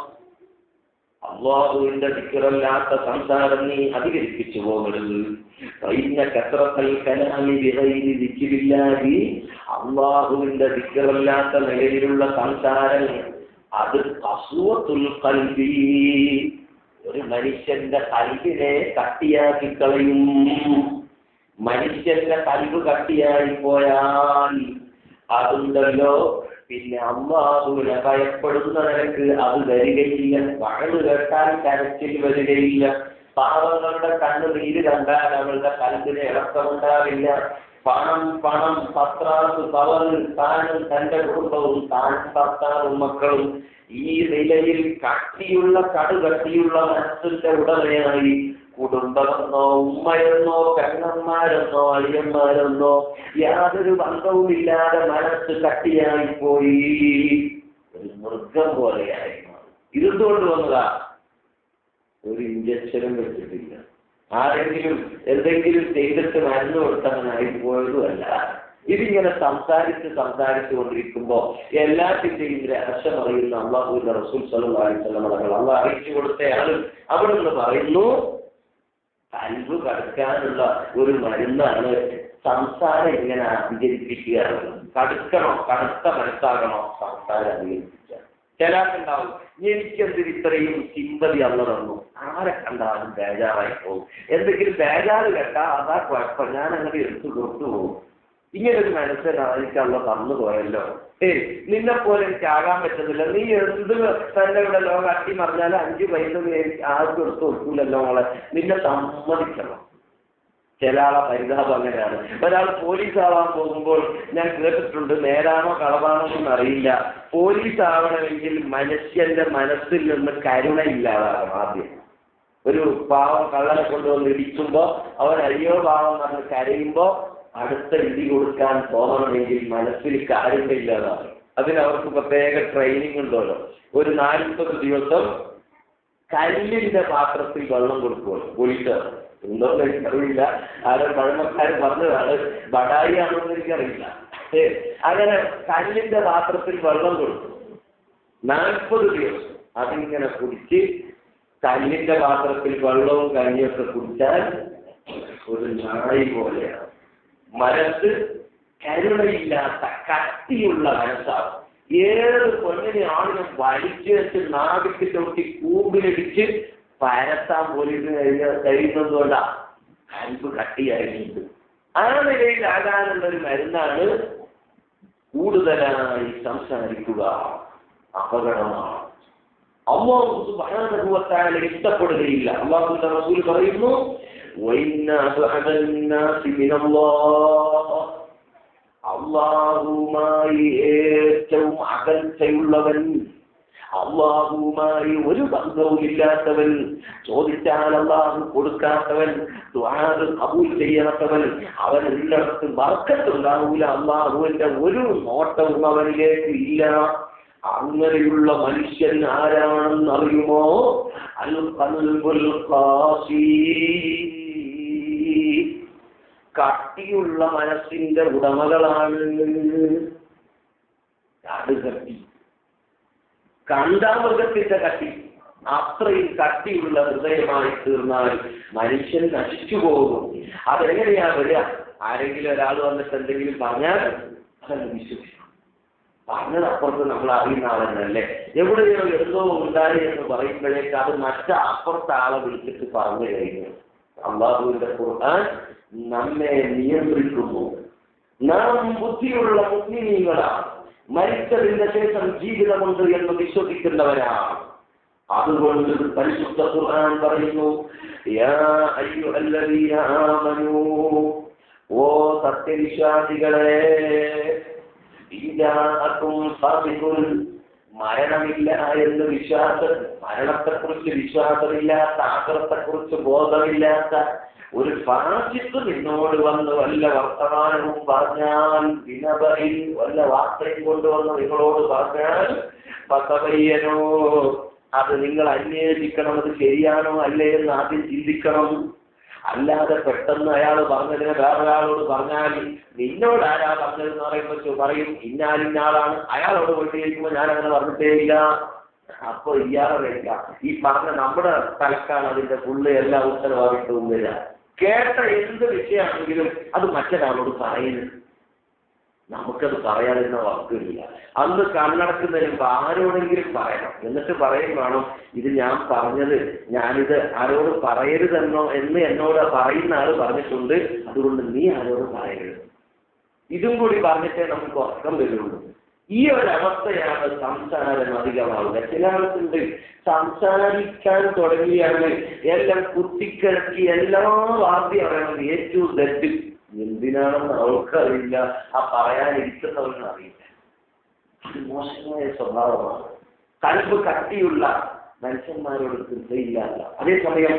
അല്ലാഹുവിന്റെ ദിക്റല്ലാത്ത സംസാരം നീ അധികരിപ്പിച്ചു പോകരുത്. ഫഇന്ന കസറത്തൽ കലാമി ബിഗൈരി ദിക്രില്ലാഹി, അല്ലാഹുവിന്റെ ദിക്റല്ലാത്ത നിലയിലുള്ള സംസാരം അത് ഖസ്വത്തുൽ ഖൽബി, ഒരു മനുഷ്യന്റെ കൽബിനെ കട്ടിയാക്കി കളയും. മനുഷ്യന്റെ കൽബ് കട്ടിയായി പോയാൽ അതുണ്ടല്ലോ പിന്നെ അല്ലാഹുവിനെ ഭയപ്പെടുന്ന നിലക്ക് അത് വരികയില്ല. വഴു കേട്ടാൽ കരച്ചിൽ വരികയില്ല. പാവങ്ങളുടെ കണ്ണുനീര് കണ്ടാൽ അവളുടെ കൽബിന് ഇളക്കമുണ്ടാവില്ല. പണം പണം പത്രാസ് പവൻ, താനും തന്റെ കുടുംബവും താനും ഭർത്താവും മക്കളും ഈ നിലയിൽ കട്ടിയുള്ള കടുകട്ടിയുള്ള മനസ്സിന്റെ ഉടമയായി കുടുംബമെന്നോ ഉമ്മയെന്നോ പെങ്ങന്മാരെന്നോ അളിയന്മാരെന്നോ യാതൊരു ബന്ധവുമില്ലാതെ മനസ്സ് കട്ടിയായി പോയി, ഒരു മൃഗം പോലെയായി മാറി. ഇതെന്തുകൊണ്ട് വന്നതാ? ഒരു ഇഞ്ചക്ഷനും വെച്ചിട്ടില്ല, ആരെങ്കിലും എന്തെങ്കിലും ചെയ്തിട്ട് മരുന്ന് കൊടുത്തവനായി പോയതുമല്ല. ഇതിങ്ങനെ സംസാരിച്ചു കൊണ്ടിരിക്കുമ്പോ എല്ലാത്തിന്റെയും രഹസ്യം അറിയുന്ന അല്ലാഹുവിന്റെ റസൂൽ സ്വല്ലല്ലാഹു അലൈഹി വസല്ലം തങ്ങൾ അല്ലാഹു അറിയിച്ചു കൊടുത്തയാൾ അവിടെ നിന്ന് പറയുന്നു, കൽബ് കടക്കാനുള്ള ഒരു മരുന്നാണ് സംസാരം ഇങ്ങനെ അധികരിപ്പിക്കുക. കടുക്കണോ, കടുത്ത മനസ്സാകണോ സംസാരം അധികരിപ്പിക്കുക. ചിലർക്കുണ്ടാവും എനിക്കെന്തിന് ഇത്രയും സിമ്പതി അല്ല തന്നു, ആരെ കണ്ടാലും ബേജാറായി പോകും. എന്തെങ്കിലും ബേജാറ് കേട്ടാൽ അതാ കുഴപ്പം, ഞാൻ അങ്ങനെ എടുത്തു കൊണ്ടുപോകും. ഇങ്ങനൊരു മനസ്സിലാണ് എനിക്കല്ല തന്നു പോയല്ലോ. നിന്നെ പോലെ എനിക്ക് ആകാൻ പറ്റുന്നില്ല. നീ എന്ത് തന്നെ ഇവിടെ ലോകം അട്ടിമറിഞ്ഞാൽ 5 പൈസ ആർക്കും എടുത്ത് കൊടുക്കൂലല്ലോ മോളെ, നിന്നെ സമ്മതിക്കണം. ചില ആളെ പരിതാപം അങ്ങനെയാണ്. ഒരാൾ പോലീസ് ആവാൻ പോകുമ്പോൾ ഞാൻ കേട്ടിട്ടുണ്ട്, നേരാണോ കളവാണോ എന്ന് അറിയില്ല, പോലീസ് ആവണമെങ്കിൽ മനുഷ്യന്റെ മനസ്സിൽ നിന്ന് കരുണയില്ലാതാകണം. ആദ്യം ഒരു പാവം കള്ളനെ കൊണ്ടുവന്ന് ഇടിക്കുമ്പോ അവൻ അയ്യോ പാവം പറഞ്ഞ് കരയുമ്പോ അടുത്ത ഇടി കൊടുക്കാൻ തോന്നണമെങ്കിൽ മനസ്സിൽ കാര്യമില്ലാതാണ്. അതിനവർക്ക് പ്രത്യേക ട്രെയിനിങ് ഉണ്ടല്ലോ. ഒരു 40 ദിവസം കല്ലിന്റെ പാത്രത്തിൽ വെള്ളം കൊടുക്കുമല്ലോ പോലീസുകാർ. എന്തോന്ന് എനിക്കറിയില്ല, ആരോ പഴമക്കാർ പറഞ്ഞതാണ്, ബഡായി ആണെന്ന് എനിക്കറിയില്ല. അങ്ങനെ കല്ലിന്റെ പാത്രത്തിൽ വെള്ളം കൊടുക്കും 40 ദിവസം. അതിങ്ങനെ കുടിച്ച് കല്ലിന്റെ പാത്രത്തിൽ വെള്ളവും കഞ്ഞിയൊക്കെ കുടിച്ചാൽ ഒരു നായി പോലെയാണ്. മനസ്സ് കരുണയില്ലാത്ത കട്ടിയുള്ള മനസ്സാണ്. ഏത് പെണ്ണിനെ ആളിനും വലിച്ചു വെച്ച് നാവിക്ക് തൊട്ടി കൂമ്പിലിടിച്ച് പരത്താൻ പോലീസ് കഴിയുന്നതുകൊണ്ടാ കൽബ് കട്ടിയായിട്ടുണ്ട്. ആ നിലയിലാകാനുള്ള ഒരു മരുന്നാണ് കൂടുതലായി സംസാരിക്കുക. അപകടമാണ്. അല്ലാഹു സുബ്ഹാനഹു വ തആല ഇഷ്ടപ്പെടുകയില്ല. അല്ലാഹുവിന്റെ റസൂൽ പറയുന്നു, അല്ലാഹുവുമായി ഏറ്റവും അകൽച്ചയുള്ളവൻ, അല്ലാഹുവുമായി ഒരു ബന്ധവുമില്ലാത്തവൻ, ചോദിച്ചാൽ അല്ലാഹു കൊടുക്കാത്തവൻ, ദുആ ഖബൂൽ ചെയ്യാത്തവൻ, അവൻ എല്ലായിടത്തും ബർക്കത്തുണ്ടാവൂല. അല്ലാഹുവിന്റെ ഒരു നോട്ടവും അവനിലേക്ക് ഇല്ല. അങ്ങനെയുള്ള മനുഷ്യൻ ആരാണെന്ന് അറിയുമോ? അൽ ഖൽബുൽ ഖാസി, കട്ടിയുള്ള മനസ്സിന്റെ ഉടമകളാണ്. കട്ടി, കാണ്ടാമൃഗത്തിന്റെ കട്ടി, അത്രയും കട്ടിയുള്ള ഹൃദയമായി തീർന്നാൽ മനുഷ്യൻ നശിച്ചു പോകും. അതെങ്ങനെയാ വരിക? ആരെങ്കിലും ഒരാൾ വന്നിട്ട് എന്തെങ്കിലും പറഞ്ഞാൽ അതങ്ങ് വിശ്വസിക്കും. പറഞ്ഞതപ്പുറത്ത് നമ്മൾ അറിയുന്ന ആളെന്നല്ലേ. എവിടെയോ എന്തോ ഉണ്ടായി എന്ന് പറയുമ്പോഴേക്ക് അത് അപ്പുറത്തെ ആളെ വിളിച്ചിട്ട് പറഞ്ഞു കഴിഞ്ഞു. അല്ലാഹുവിന്റെ ഖുർആൻ നമ്മെ നിയന്ത്രിക്കുന്നു. നാം ബുദ്ധിയുള്ള മുസ്ലിമീങ്ങളാണ്. മരിച്ചതിന്റെ ശേഷം ജീവിതമുണ്ട് എന്ന് വിശ്വസിക്കുന്നവരാണ്. അതുകൊണ്ട് പരിശുദ്ധ ഖുർആൻ പറയുന്നു, യാ അയ്യുഹല്ലദീന ആമനൂ, ഓ സത്യവിശ്വാസികളെ, മരണമില്ല എന്ന് മരണത്തെക്കുറിച്ച് വിശ്വാസമില്ലാത്ത, ആഖിറത്തെക്കുറിച്ച് ബോധമില്ലാത്ത ഒരു ഫാസിഖ് നിന്നോട് വന്ന് വല്ല വർത്തമാനവും പറഞ്ഞാൽ, വിനബയിൽ വല്ല വാർത്തയും കൊണ്ടുവന്ന് നിങ്ങളോട് പറഞ്ഞാൽ, ഫതബയ്യനൂ, അത് നിങ്ങൾ അന്വേഷിക്കണം, അത് ശരിയാണോ അല്ലേ എന്ന് ആദ്യം ചിന്തിക്കണം. അല്ലാതെ പെട്ടെന്ന് അയാൾ പറഞ്ഞതിനെ വേറൊരാളോട് പറഞ്ഞാൽ, നിന്നോട് ആരാ പറഞ്ഞതെന്ന് പറയുമ്പോൾ പറയും ഇന്നാളിന്നാളാണ്, അയാളോട് പോയിട്ട് ചോദിക്കുമ്പോൾ ഞാൻ അങ്ങനെ പറഞ്ഞിട്ടേ ഇല്ല. അപ്പൊ ഇയാളെ വേണ്ട, ഈ പറഞ്ഞ നമ്മുടെ തലക്കാണ് അതിന്റെ ഫുള്ള് എല്ലാ ഉത്തരവാദിത്വവും വരിക. കേട്ട എന്ത് വിഷയമാണെങ്കിലും അത് മറ്റൊരാളോട് പറയുന്നത്, നമുക്കത് പറയാതിരുന്ന വാക്കുകളില്ല. അന്ന് കണ്ണടക്കുന്നതിന് മുമ്പ് ആരോടെങ്കിലും പറയണം. എന്നിട്ട് പറയും വേണം, ഇത് ഞാൻ പറഞ്ഞത്, ഞാനിത് ആരോട് പറയരുതെന്നോ എന്ന് എന്നോട് പറയുന്ന ആൾ പറഞ്ഞിട്ടുണ്ട്, അതുകൊണ്ട് നീ ആരോട് പറയരുത്. ഇതും കൂടി പറഞ്ഞിട്ടേ നമുക്ക് ഉറക്കം വരുള്ളൂ. ഈ ഒരവസ്ഥയാണ് സംസാരം അധികമാവുക. ചില ആൾക്കുണ്ട്, സംസാരിക്കാൻ തുടങ്ങിയാണ് എല്ലാം കുത്തിക്കിഴക്കി എല്ലാ വാർത്തയും അറിയണം, ഏറ്റവും തെറ്റ് എന്തിനാണെന്ന് അവർക്കറിയില്ല, ആ പറയാനിരിക്കുന്നവർക്ക് അറിയില്ല. അത് മോശമായ സ്വഭാവമാണ്. കൽബ് കട്ടിയുള്ള മനുഷ്യന്മാരോട് ചിന്തയില്ലാത്ത, അതേസമയം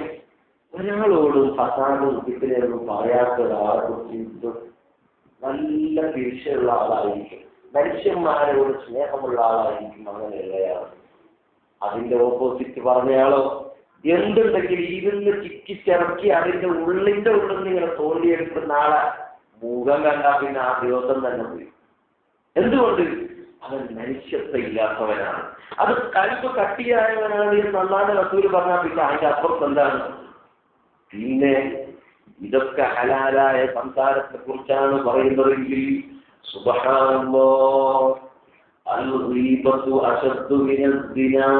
ഒരാളോടും ഫസാദും ഫിത്നയൊന്നും പറയാത്ത ഒരാളെ കുറിച്ച് നല്ല വീഴ്ചയുള്ള ആളായിരിക്കും, മനുഷ്യന്മാരോട് സ്നേഹമുള്ള ആളായിരിക്കും. അങ്ങനെയുള്ളയാൾ. അതിന്റെ ഓപ്പോസിറ്റ് പറഞ്ഞയാളോ എന്തുണ്ടെങ്കിൽ ഇരുന്ന് ചിക്കിച്ചിറക്കി അതിന്റെ ഉള്ളിന്റെ ഉള്ളിൽ നിന്ന് ഇങ്ങനെ തോണ്ടിയെടുക്കുന്ന ആളെ മുഖം കണ്ടാൽ പിന്നെ ആ ദിവസം തന്നെ പോയി. എന്തുകൊണ്ട്? അവൻ മനുഷ്യത്വം ഇല്ലാത്തവനാണ്. അത് കൽബ് കട്ടിയായവനാണ് എന്ന് അല്ലാഹുവിന്റെ റസൂൽ പറഞ്ഞാൽ പിന്നെ അതിന്റെ അപ്പുറത്ത് എന്താണ്? പിന്നെ ഇതൊക്കെ ഹലാലായ സംസാരത്തെ കുറിച്ചാണ് പറയുന്നതെങ്കിൽ സുബ്ഹാനല്ലാഹ്, അൽ-ഗീബത്തു അശദ്ദു മിനസ്സിനാ,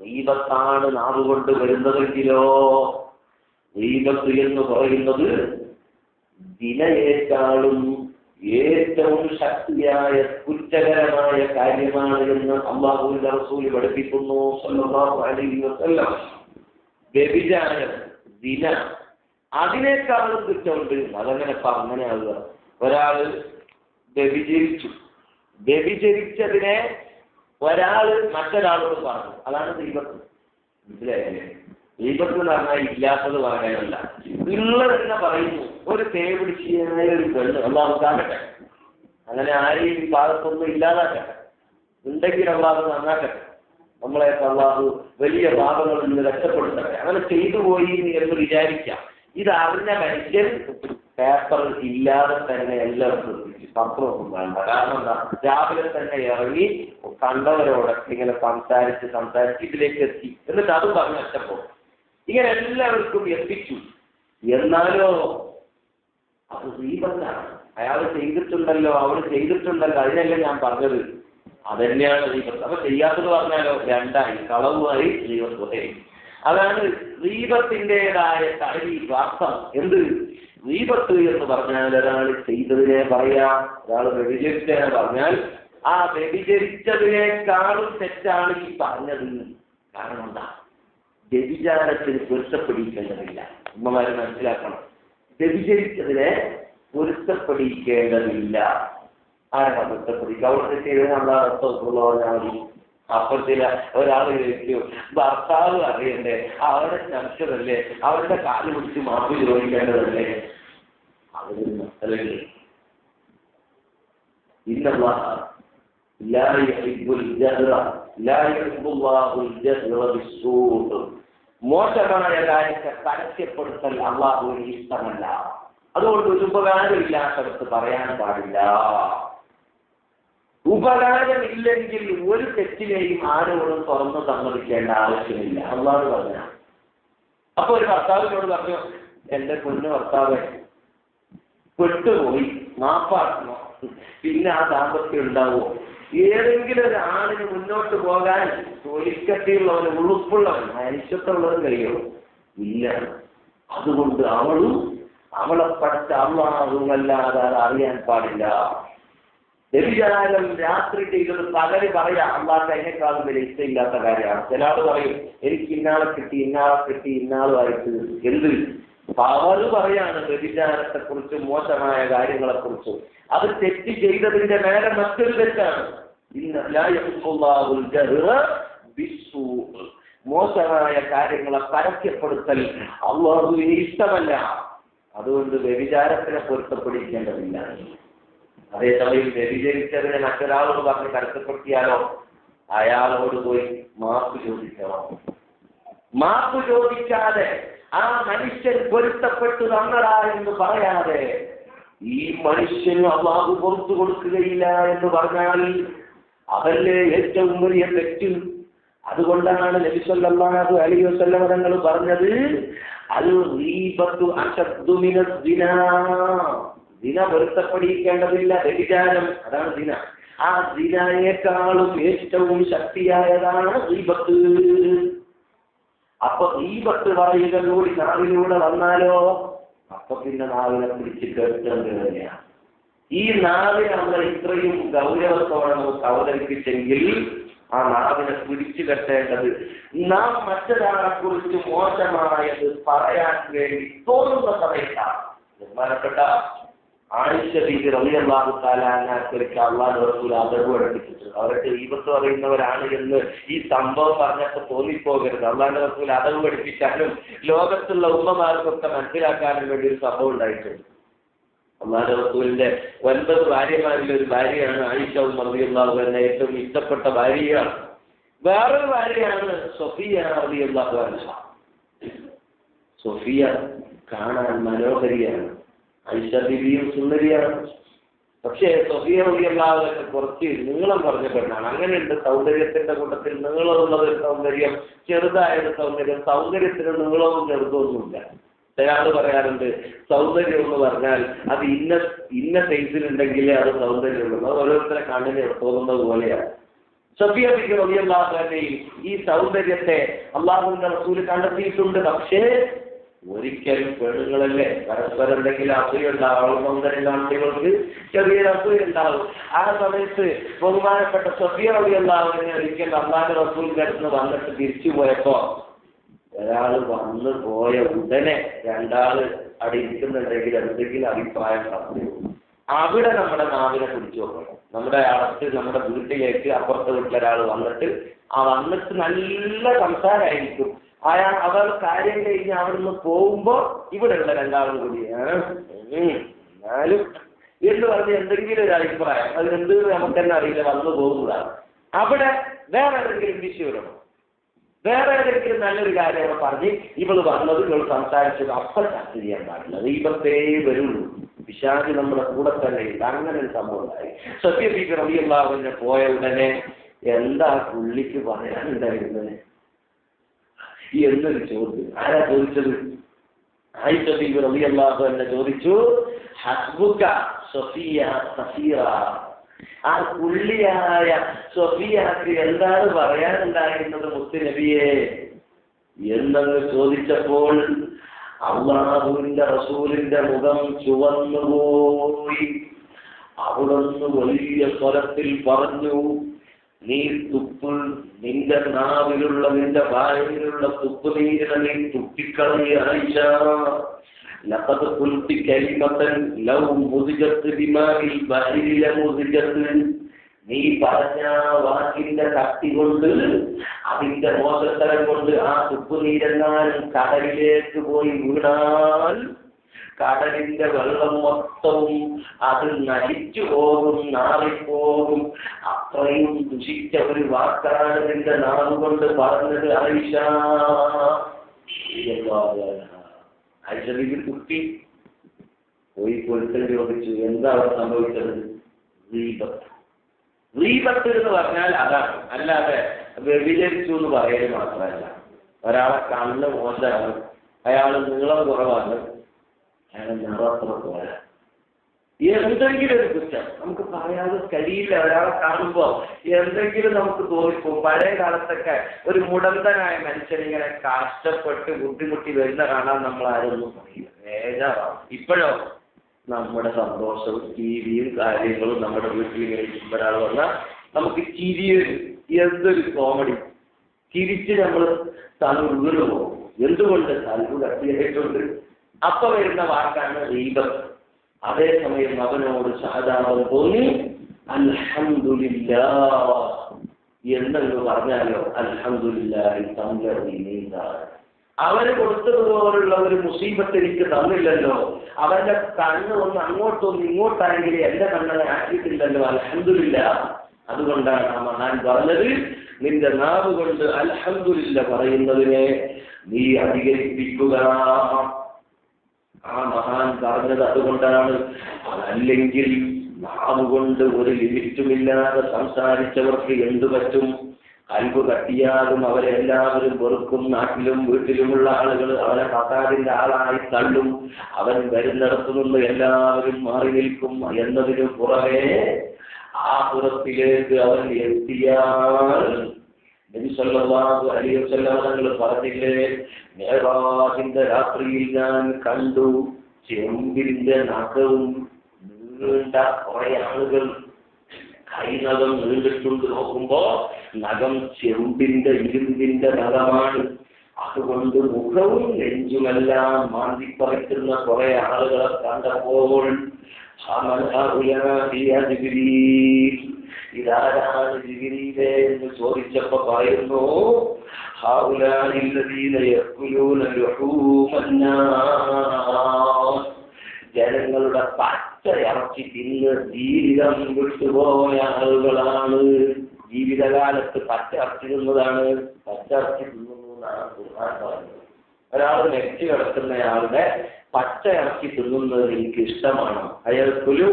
ഗീബത്താണ് നാവുകൊണ്ട് വരുന്നതെങ്കിലോ, ഗീബത്ത് എന്ന് പറയുന്നത് ദിനയേക്കാളും ഏറ്റവും ശക്തിയായ കുറ്റകരമായ കാര്യമാണ് എന്ന് അല്ലാഹുവിന്റെ റസൂൽ പഠിപ്പിക്കുന്നു സല്ലല്ലാഹു അലൈഹി വസല്ലം. വ്യഭിചാരം, ദിന, അതിനേക്കാളും കുറ്റമുണ്ട്. അതങ്ങനെ അങ്ങനെയാവുക. ഒരാള് വ്യഭിചരിച്ചതിനെ ഒരാള് മറ്റൊരാളോട് പറഞ്ഞു, അതാണ് ഗീബത്ത്. മനസ്സിലായില്ലേ? ഗീബത്ത് എന്ന് പറഞ്ഞാൽ ഇല്ലാത്തത് പറയാനല്ല, ഉള്ളത് തന്നെ പറയുന്നു. ഒരു തേപിടിച്ചായ ഒരു പെണ്ണ്, അള്ളാഹു കാക്കട്ടെ, അങ്ങനെ ആരെയും ഈ ഭാഗത്തൊന്നും ഇല്ലാതാക്കട്ടെ, ഉണ്ടെങ്കിൽ അള്ളാഹു നന്നാക്കട്ടെ, നമ്മളെ അള്ളാഹു വലിയ പാപങ്ങളിൽ നിന്ന് രക്ഷപ്പെടുത്തട്ടെ. അങ്ങനെ ചെയ്തു പോയി എന്ന് വിചാരിക്കാം. ഇത് അറിഞ്ഞ മനുഷ്യൻ പേപ്പർ ഇല്ലാതെ തന്നെ എല്ലാവർക്കും പത്രമൊന്നും വേണ്ട. കാരണം എന്താ? രാവിലെ തന്നെ ഇറങ്ങി കണ്ടവരോടൊക്കെ ഇങ്ങനെ സംസാരിച്ച് ഇതിലേക്ക് എത്തി, എന്നിട്ട് അതും പറഞ്ഞ് വെച്ചപ്പോ ഇങ്ങനെ എല്ലാവർക്കും എത്തിച്ചു. എന്നാലോ അത് ഗീബത്താണ്. അയാൾ ചെയ്തിട്ടുണ്ടല്ലോ, അവൾ ചെയ്തിട്ടുണ്ടല്ലോ, അതിനല്ലേ ഞാൻ പറഞ്ഞത്, അതന്നെയാണ് ഗീബത്ത്. അപ്പൊ ചെയ്യാത്തത് പറഞ്ഞാലോ രണ്ടായി, കളവുമായി ഗീബത്തുമായി. അതാണ് ഗീബത്തിൻ്റെതായ താരീഖ് അർത്ഥം. എന്ത് ഗീബത്ത് എന്ന് പറഞ്ഞാൽ? ഒരാൾ ചെയ്തതിനെ പറയാം, ഒരാൾ വ്യഭിചരിച്ചതിനെ പറഞ്ഞാൽ ആ വ്യഭിചരിച്ചതിനേക്കാളും തെറ്റാണ് ഈ പറഞ്ഞത്. കാരണം എന്താ? വ്യഭിചാരത്തിന് പൊരുത്തപ്പെടിക്കേണ്ടതില്ല. ഉമ്മമാരെ മനസ്സിലാക്കണം, വ്യഭിചരിച്ചതിനെ പൊരുത്തപ്പെടിക്കേണ്ടതില്ല. ആരാ പൊരുത്തപ്പെടിക്കുക? അവിടെ ചെയ്തത് നമ്മളെ അർത്ഥമുള്ള പറഞ്ഞാൽ മതി. അപ്പത്തില ഒരാൾ ചോദിക്കൂ, ഭർത്താവ് അറിയണ്ടേ, അവരുടെ ചർച്ചതല്ലേ, അവരുടെ കാല് പിടിച്ച് മാപ്പി ചോദിക്കേണ്ടതല്ലേ? അവര് അല്ലെങ്കിൽ ഇന്നല്ലാഹ ലാ യുഹിബ്ബുൽ ജഹ്റ ലാ യുഹിബ്ബുല്ലാഹുൽ ജഹ്റ ബിസ്സൂഅ്. മോശമായ കാര്യത്തെ പരസ്യപ്പെടുത്തൽ അല്ലാഹുവിന് ഇഷ്ടമല്ല. അതുകൊണ്ട് ഒരു ഉപകാരമില്ലാത്തടത്ത് പറയാൻ പാടില്ല. ഉപകാരമില്ലെങ്കിൽ ഒരു തെറ്റിനെയും ആരോടും തുറന്നു സമ്മതിക്കേണ്ട ആവശ്യമില്ല. അല്ലാഹു പറഞ്ഞു. അപ്പൊ ഒരു ഭർത്താവിനോട് പറഞ്ഞു, എന്റെ പൊന്നു ഭർത്താവ് പെട്ടുപോയി, മാപ്പാക്കണോ, പിന്നെ ആ ദാമ്പത്യം ഉണ്ടാവുമോ? ഏതെങ്കിലും ഒരു ആളിന് മുന്നോട്ട് പോകാൻ തൊലിക്കട്ടിയുള്ളവന്, ഉളുപ്പുള്ളവൻ, മനുഷ്യത്തുള്ളവൻ കഴിയുമോ? ഇല്ല. അതുകൊണ്ട് അവളെ പഠിച്ച അല്ലാഹുവല്ലാതെ അറിയാൻ പാടില്ല. വ്യഭിചാരം രാത്രി ചെയ്തത് പകല് പറയാം അള്ളാഹ് അതിനേക്കാളും വലിയ ഇഷ്ടമില്ലാത്ത കാര്യമാണ്. ചില ആൾ പറയും എനിക്ക് ഇന്നാളെ കിട്ടി, ഇന്നാളുമായിട്ട് എന്ത് അവര് പറയാണ് വ്യഭിചാരത്തെ കുറിച്ചും മോശമായ കാര്യങ്ങളെ കുറിച്ചും. അത് തെറ്റ് ചെയ്തതിന്റെ നേരെ മറ്റൊരു തെറ്റാണ്. മോശമായ കാര്യങ്ങളെ പരസ്യപ്പെടുത്തൽ അല്ലാഹുവിന് ഇഷ്ടമല്ല. അതുകൊണ്ട് വ്യഭിചാരത്തിനെ പൊരുത്തപ്പെടിക്കേണ്ടതില്ല. അതേസമയം വ്യഭിചരിച്ചതിനെ മറ്റൊരാളോട് പറഞ്ഞ് പരസ്യപ്പെടുത്തിയാലോ അയാളോട് പോയി മാപ്പ് ചോദിക്കണം. മാപ്പ് ചോദിക്കാതെ ആ മനുഷ്യൻ പൊരുത്തപ്പെട്ടു തന്നടാ എന്ന് പറയാതെ ഈ മനുഷ്യന് അല്ലാഹു പുറത്തു കൊടുക്കുകയില്ല എന്ന് പറഞ്ഞാൽ അതല്ലേ ഏറ്റവും വലിയ തെറ്റ്. അതുകൊണ്ടാണ് നബി സല്ലല്ലാഹു അലൈഹി വസല്ലം തങ്ങൾ പറഞ്ഞത്, അൽ ഗീബത്തു അശദ്ദു മിനസ് സിനാ. ദിന പൊരുത്തപ്പെടിക്കേണ്ടതില്ല, വ്യഭിചാരം, അതാണ് ദിന. ആ ദിനയേക്കാളും ഏറ്റവും ശക്തിയായതാണ് ഗീബത്ത്. അപ്പൊ ഗീബത്ത് പറയുന്നതിലൂടെ നാവിലൂടെ വന്നാലോ അപ്പൊ പിന്നെ നാവിനെ പിടിച്ച് കേട്ടേണ്ടത് തന്നെയാണ്. ഈ നാവിനെ നമ്മൾ ഇത്രയും ഗൗരവത്തോടെ നമുക്ക് അവതരിപ്പിച്ചെങ്കിൽ ആ നാവിനെ പിടിച്ചു കെട്ടേണ്ടത് നാം മറ്റൊരാളെ കുറിച്ച് മോശമായത് പറയാൻ വേണ്ടി തോന്നുന്ന സമയത്താണ്. ബഹുമാനപ്പെട്ട ആയിഷ ബീബി റളിയല്ലാഹു തആല അൻഹയ്ക്ക് അല്ലാഹുവിന്റെ റസൂൽ അതവ് പഠിപ്പിച്ചിട്ടുണ്ട്. അവർക്ക് ഈബത്ത് പറയുന്നവരാണ് എന്ന് ഈ സംഭവം പറഞ്ഞപ്പോൾ തോന്നിപ്പോകരുത്. അല്ലാഹുവിന്റെ റസൂൽ അതവ് പഠിപ്പിച്ചാലും ലോകത്തുള്ള ഉമ്മമാർക്കൊക്കെ മനസ്സിലാക്കാനും വേണ്ടി ഒരു സംഭവം ഉണ്ടായിട്ടുണ്ട്. അല്ലാഹുവിന്റെ റസൂലിന്റെ 9 ഭാര്യമാരിൽ ഒരു ഭാര്യയാണ് ആയിഷ റളിയല്ലാഹു അൻഹ. ഏറ്റവും ഇഷ്ടപ്പെട്ട ഭാര്യയാണ്. വേറൊരു ഭാര്യയാണ് സഫിയ റളിയല്ലാഹു അൻഹ. സഫിയ കാണാൻ മനോഹരിയാണ്, ആയിഷ ബീവിയും സുന്ദരിയാണ്. പക്ഷേ സഫിയ റളിയല്ലാഹു അൻഹ കുറച്ച് നീളം പറഞ്ഞ പെണ്ണാണ്. അങ്ങനെയുണ്ട് സൗന്ദര്യത്തിന്റെ കൂട്ടത്തിൽ നീളമുള്ളൊരു സൗന്ദര്യം, ചെറുതായൊരു സൗന്ദര്യം. സൗന്ദര്യത്തിന് നീളവും ചെറുതൊന്നുമില്ല. ചിലയാൾ പറയാറുണ്ട് സൗന്ദര്യം എന്ന് പറഞ്ഞാൽ അത് ഇന്ന സൈസിലുണ്ടെങ്കിലേ അത് സൗന്ദര്യമുള്ളൂ. അത് ഓരോരുത്തരെ കണ്ണിന് തോന്നുന്നത് പോലെയാണ്. സഫിയ ബീവി റളിയല്ലാഹു അൻഹയിൽ ഈ സൗന്ദര്യത്തെ അല്ലാഹുവിന്റെ റസൂൽ കണ്ടെത്തിയിട്ടുണ്ട്. പക്ഷേ ഒരിക്കലും പെണ്ണുങ്ങളല്ലേ പരസ്പരം എന്തെങ്കിലും അസൂയ ഉണ്ടാവും. സൗന്ദര്യം ആൺകുട്ടികൾക്ക് ചെറിയൊരു അസൂയ ഉണ്ടാവും. ആ സമയത്ത് ബഹുമാനപ്പെട്ട സഫിയ റളിയല്ലാഹു അൻഹ ഒരിക്കൽ അല്ലാഹുവിന്റെ റസൂലിന്റെ അടുത്ത് വന്നിട്ട് തിരിച്ചു പോയപ്പോ ഒരാള് വന്നു പോയ ഉടനെ രണ്ടാള് അവിടെ ഇരിക്കുന്നുണ്ടെങ്കിൽ എന്തെങ്കിലും അഭിപ്രായം പറഞ്ഞു അവിടെ നമ്മുടെ നാവിനെ പിടിച്ചു നോക്കണം. നമ്മുടെ നമ്മുടെ വീട്ടിലേക്ക് അപ്പുറത്തെ വീട്ടിലൊരാൾ വന്നിട്ട് നല്ല സംസാരമായിരിക്കും. അവർ കാര്യം കഴിഞ്ഞ് അവിടുന്ന് പോകുമ്പോ ഇവിടെയുള്ള രണ്ടാളും കൂടി എന്നാലും എന്ന് പറഞ്ഞ് എന്തെങ്കിലും ഒരു അഭിപ്രായം അതിനെന്ത് നമുക്ക് തന്നെ അറിയില്ല, വന്നു പോകുന്നതാണ്. അവിടെ വേറെ ഏതെങ്കിലും വിഷയം, വേറെ ഏതെങ്കിലും നല്ലൊരു കാര്യം പറഞ്ഞ് ഇവള് വന്നത് ഇവൾ സംസാരിച്ചത് അപ്പോൾ ചർച്ച ചെയ്യാൻ പാടില്ല. ദൈവത്തേ വരുള്ളൂ. പിശാച് നമ്മുടെ കൂടെ തന്നെ ഉണ്ട്. അങ്ങനെ ഒരു സംഭവം ഉണ്ടായി. സഫിയ ബീബി റളിയല്ലാഹു അൻഹ പോയ ഉടനെ എന്താ പുള്ളിക്ക് പറയാനുണ്ടായിരുന്നത് എന്നൊരു ചോദ്യം. ആരാ ചോദിച്ചത്? ആയിഷ ബീബി റളിയല്ലാഹു അൻഹ ചോദിച്ചു, ഹസ്ബുക സഫിയ സഫീറ. ആ പുള്ളിയായ സഫിയക്ക് എന്താണ് പറയാനുണ്ടായിരുന്നത് മുത്ത് നബിയെ എന്നങ്ങ് ചോദിച്ചപ്പോൾ അല്ലാഹുവിന്റെ റസൂലിന്റെ മുഖം ചുവന്നുപോയി. അവിടുന്ന് വലിയ സ്വരത്തിൽ പറഞ്ഞു, നീ തുപ്പ്, നിന്റെ നാവിലുള്ള നിന്റെ വായിലുള്ള തുപ്പ് നീരിനെ നീ തുപ്പിക്കളയ ആയിഷ. ലഖദ് ഖുൽതി കലിമതൻ ലൗ മുദിജത് ബിമാഇൽ ബഹരി ലമുദിജത്. നീ പറഞ്ഞ വാക്കിന്റെ ശക്തി കൊണ്ട്, അതിന്റെ മോശത്തരം കൊണ്ട് ആ തുപ്പ് നീരെങ്ങാനും കടലിലേക്ക് പോയി വീണാൽ കടലിന്റെ വെള്ളം മൊത്തവും അത് നശിച്ചു പോകും, നാറിപ്പോകും. അത്രയും ദുഷിച്ച ഒരു വാക്കാണ് നിന്റെ നാവുകൊണ്ട് പറഞ്ഞത്. ആയിഷ ഐശ്വര്യ കുട്ടി പോയി പൊരുത്തം ചോദിച്ചു, എന്താ അവിടെ സംഭവിച്ചത്? റീബത്ത് എന്ന് പറഞ്ഞാൽ അതാണ്, അല്ലാതെ വ്യഭിചരിച്ചു എന്ന് പറയല് മാത്രമല്ല. ഒരാളെ കണ്ണ് മോശമാണ്, അയാൾ നീളം കുറവാണ്, അയാളെ നിറത്ര പോലെ എന്തെങ്കിലും ഒരു കുറ്റം നമുക്ക് പറയാതെ കഴിയില്ല. ഒരാളെ കാണുമ്പോൾ എന്തെങ്കിലും നമുക്ക് തോന്നിപ്പോ. പഴയ കാലത്തൊക്കെ ഒരു മുടന്തനായ മനുഷ്യൻ ഇങ്ങനെ കഷ്ടപ്പെട്ട് ബുദ്ധിമുട്ടി വരുന്ന കാണാൻ നമ്മൾ ആരൊന്നും പറയില്ല, വേജാറാവും. ഇപ്പോഴോ നമ്മുടെ സന്തോഷവും ചിരിയും കാര്യങ്ങളും നമ്മുടെ വീട്ടിൽ ഇങ്ങനെ ഇരിക്കുമ്പോൾ ഒരാൾ വന്നാൽ നമുക്ക് ചിരിയൊരു എന്തൊരു കോമഡി, ചിരിച്ച് നമ്മൾ തലു പോകും. എന്തുകൊണ്ട്? തലു കട്ടിയായിട്ടുണ്ട്. അപ്പൊ വരുന്ന വാക്കാണ് റീബത്ത്. അതേസമയം അവനോട് സഹതാപം തോന്നി അൽഹംദുലില്ലാഹ് എന്നെന്ന് പറഞ്ഞാലോ അൽഹംദുലില്ലാഹി തംലീനാണ്. അവന് കൊടുത്തതുപോലുള്ള ഒരു മുസീബത്ത് എനിക്ക് തന്നില്ലല്ലോ, അവന്റെ കണ്ണ് ഒന്ന് അങ്ങോട്ടൊന്ന് ഇങ്ങോട്ടാണെങ്കിൽ എന്റെ കണ്ണനെ ആക്കിയിട്ടില്ലല്ലോ, അൽഹംദുലില്ലാഹ്. അതുകൊണ്ടാണ് ആ മഹാൻ പറഞ്ഞത്, നിന്റെ നാവ് കൊണ്ട് അൽഹംദുലില്ലാഹ് പറയുന്നതിനെ നീ അധികരിപ്പിക്കുക. ആ മഹാൻ പറഞ്ഞത് അതുകൊണ്ടാണ്. അതല്ലെങ്കിൽ നാവ് കൊണ്ട് ഒരു ലിമിറ്റുമില്ലാതെ സംസാരിച്ചവർക്ക് എന്തു പറ്റും? കൽബ് കട്ടിയാകും, അവരെല്ലാവരും വെറുക്കും. നാട്ടിലും വീട്ടിലുമുള്ള ആളുകൾ അവനെ ഫസാദിന്റെ ആളായി തള്ളും. അവൻ വരുന്നിടത്തു നിന്ന് എല്ലാവരും മാറി നിൽക്കും. എന്നതിനു പുറമെ ആ പുറത്തിലേക്ക് അവൻ എത്തിയാൽ നബി സല്ലല്ലാഹു അലൈഹി വസല്ലം തങ്ങൾ പറഞ്ഞില്ലേ, മിഅ്റാജിന്റെ രാത്രിയിൽ ഞാൻ കണ്ടു ചെമ്പിന്റെ നഖവും നീണ്ട കുറെ ആളുകൾ കൈനകം നീണ്ടിട്ടുണ്ട്. നോക്കുമ്പോ നഖം ചെമ്പിന്റെ ഇരുമ്പിന്റെ നഖമാണ്. അതുകൊണ്ട് മുഖവും നെഞ്ചുമെല്ലാം മാന്തിപ്പറിക്കുന്ന കുറെ ആളുകളെ കണ്ടപ്പോൾ ഇതാരാണ് ജിബ്രീലേ എന്ന് ചോദിച്ചപ്പോ പറയുന്നു, ജനങ്ങളുടെ പച്ച ഇറച്ചി തിന്ന് ജീവിതം വിട്ടുപോയ ആളുകളാണ്. ജീവിതകാലത്ത് പച്ച ഇറച്ചി തിന്നതാണ്, പച്ച ഇറച്ചി തിന്നുന്നു എന്നാണ് ഖുർആൻ പറഞ്ഞത്. ഒരാൾ നെറ്റ് കിടക്കുന്നയാളുടെ പച്ച ഇറച്ചി തിന്നുന്നത് എനിക്ക് ഇഷ്ടമാണ്. അയാൾക്കൊരു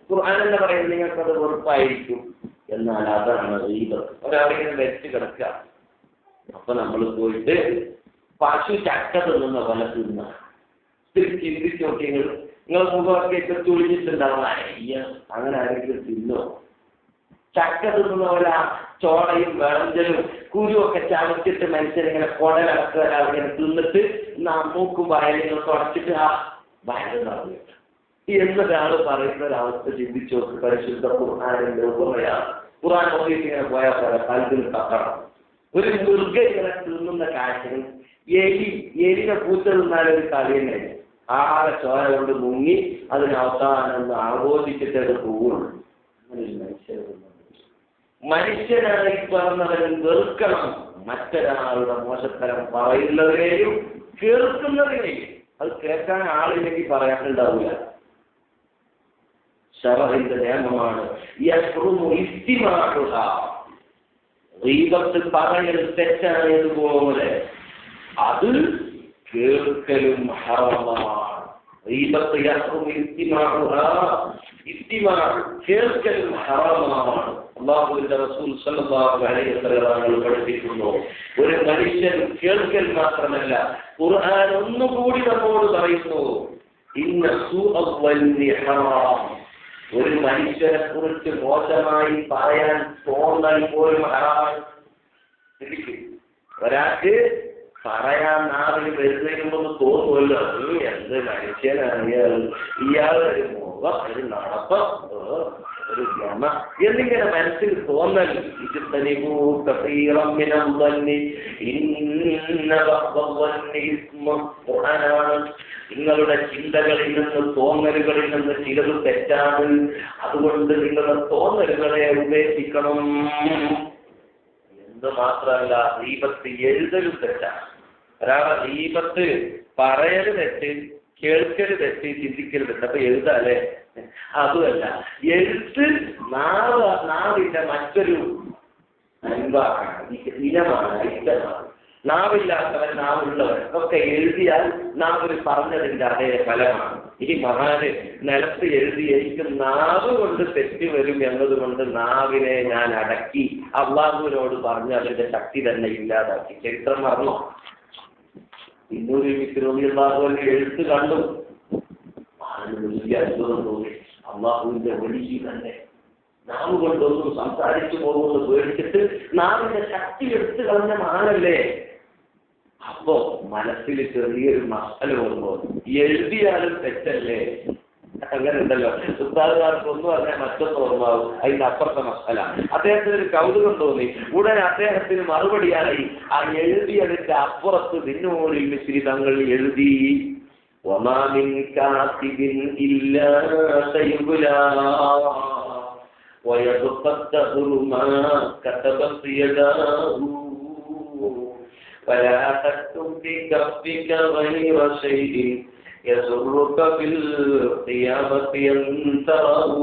ഖുർആൻ എന്ന് പറയുന്നത് നിങ്ങൾക്കത് വെറുപ്പായിരിക്കും. എന്നാൽ അതാണ് ഗീബത്ത്. ഒരാളിങ്ങനെ നെറ്റ് കിടക്കുക, അപ്പൊ നമ്മൾ പോയിട്ട് പശു ചക്ക തിന്നുന്ന പോലെ തിന്ന ചിന്തിച്ച് നോക്കി. നിങ്ങൾ മുഖമൊക്കെ തുളിഞ്ഞിട്ടുണ്ടാവുന്ന അയ്യ അങ്ങനെ ആരെങ്കിലും തിന്നോ? ചക്ക തിന്നുന്ന പോലെ ചോളയും വെളഞ്ചലും കുരുവൊക്കെ ചവച്ചിട്ട് മനുഷ്യരിങ്ങനെ കുടലടക്കുക, ഇങ്ങനെ തിന്നിട്ട് മൂക്കും വയലിങ്ങൾ തുടച്ചിട്ട് ആ വയറ് നിറഞ്ഞു എന്നൊരാള് പറയുന്ന ഒരവസ്ഥ ചിന്തിച്ചു നോക്ക്. പരിശുദ്ധ ഖുർആനിന്റെ ഉപമയാണ്. ഖുർആൻ നോക്കിയിട്ട് ഇങ്ങനെ പോയാൽ പോലെ കൽബിൽ തക്കണം. ഒരു മൃഗ ഇങ്ങനെ തിന്നുന്ന കാഴ്ചകൾ, എലിനെ പൂച്ച തിന്നാലൊരു കളി തന്നെ. ആകെ ചോര കൊണ്ട് മുങ്ങി അതിന് അവസാനം ആഘോഷിച്ചിട്ട് അത് പോകുള്ളൂ. അങ്ങനെ മനുഷ്യനായി പറഞ്ഞവരും വെറുക്കണം മറ്റൊരാളുടെ മോശത്തരം പറയുന്നതിനെയും കേൾക്കുന്നതിനെയും. അത് കേൾക്കാൻ ആളില്ലെങ്കിൽ പറയാനുണ്ടാവില്ല. ശറഇന്റെ നിയമമാണ് ഗീബത്ത് പറയൽ തെറ്റായതുപോലെ അത് കേൾക്കലും ഹറാമാണ്. ഗീബത്ത് കേൾക്കലും ഹറാമാണ്. അല്ലാഹുവിന്റെ റസൂൽ സ്വല്ലല്ലാഹു അലൈഹി വസല്ലം പഠിപ്പിക്കുന്നു, ഒരു മനുഷ്യൻ കേൾക്കൽ മാത്രമല്ല, ഖുർആൻ ഒന്നുകൂടി നമ്മോട് പറയുന്നു, ഇന്ന സൂഅൽ വന്നി ഹറാം. ഒരു മനുഷ്യനെ കുറിച്ച് മോശമായി പറയാൻ തോന്നൽ പോലും ഹറാമാണ്. ഒരാൾക്ക് പറയാൻ നാവിന് വരുന്നതിന് തോന്നുമല്ലോ, എന്ത് മനുഷ്യനറിയാൽ ഇയാളൊരു മുഖം, ഒരു നടപ്പം, ഒരു ഗമ എന്നിങ്ങനെ മനസ്സിൽ തോന്നൽ. നിങ്ങളുടെ ചിന്തകളിൽ നിന്ന് തോന്നലുകളിൽ നിന്ന് ചിലത് തെറ്റാണ്. അതുകൊണ്ട് നിങ്ങളുടെ തോന്നലുകളെ ഉപേക്ഷിക്കണം. എന്ത് മാത്രമല്ല ഗീബത്ത് എഴുതലും തെറ്റാണ്. ഒരാളെ ഗീബത്ത് പറയല് തെറ്റ്, കേൾക്കല് തെറ്റ്, ചിന്തിക്കല് തെറ്റ്. അപ്പൊ എഴുതാല്ലേ? അതുമല്ല, എഴുത്ത് നാവിന്റെ മറ്റൊരു ഇനമാണ്, ഐറ്റമാണ്. നാവില്ലാത്തവൻ, നാവുള്ളവൻ ഒക്കെ എഴുതിയാൽ നാവിൽ പറഞ്ഞതിന്റെ അതേ ഫലമാണ്. ഈ മഹാന് നിലത്ത് എഴുതിയിരിക്കും നാവ് കൊണ്ട് തെറ്റ് വരും എന്നതുകൊണ്ട് നാവിനെ ഞാൻ അടക്കി അള്ളാഹുവിനോട് പറഞ്ഞ് അതിന്റെ ശക്തി തന്നെ ഇല്ലാതാക്കി. ചരിത്രം മറന്നു. അള്ളാഹുവിന്റെ എഴുത്ത് കണ്ടു, വലിയ അത്ഭുതം തോന്നി. അള്ളാഹുവിന്റെ വലിയ തന്നെ നാവ് കൊണ്ടൊന്നും സംസാരിച്ചു പോകുമെന്ന് പേടിച്ചിട്ട് നാവിന്റെ ശക്തി എടുത്തു കളഞ്ഞ മഹാനല്ലേ. അപ്പോ മനസ്സിൽ ചെറിയൊരു മസല വരുമ്പോ എഴുതിയാലും തെറ്റല്ലേ? അങ്ങനെ ഉണ്ടല്ലോ, ഉസ്താദുകാർക്ക് ഒന്നും പറഞ്ഞാൽ മറ്റൊന്ന് ഓർമ്മാവും, അതിന്റെ അപ്പുറത്തെ മസല. അദ്ദേഹത്തിന് ഒരു കൗതുകം തോന്നി. ഉടനെ അദ്ദേഹത്തിന് മറുപടിയായി ആ എഴുതിയതിന്റെ അപ്പുറത്ത് ദിന്നൂരിൽ മിശ്രി തങ്ങൾ എഴുതി, വമാമിൻ കാത്തിബിൻ ഇല്ലാ സയുബ്ലാ വയതുഖദ്ദഹു മാ കതബത് യദാഹു فلا تكتب بكفك غير شيء يسرك بالقيامة ينتره.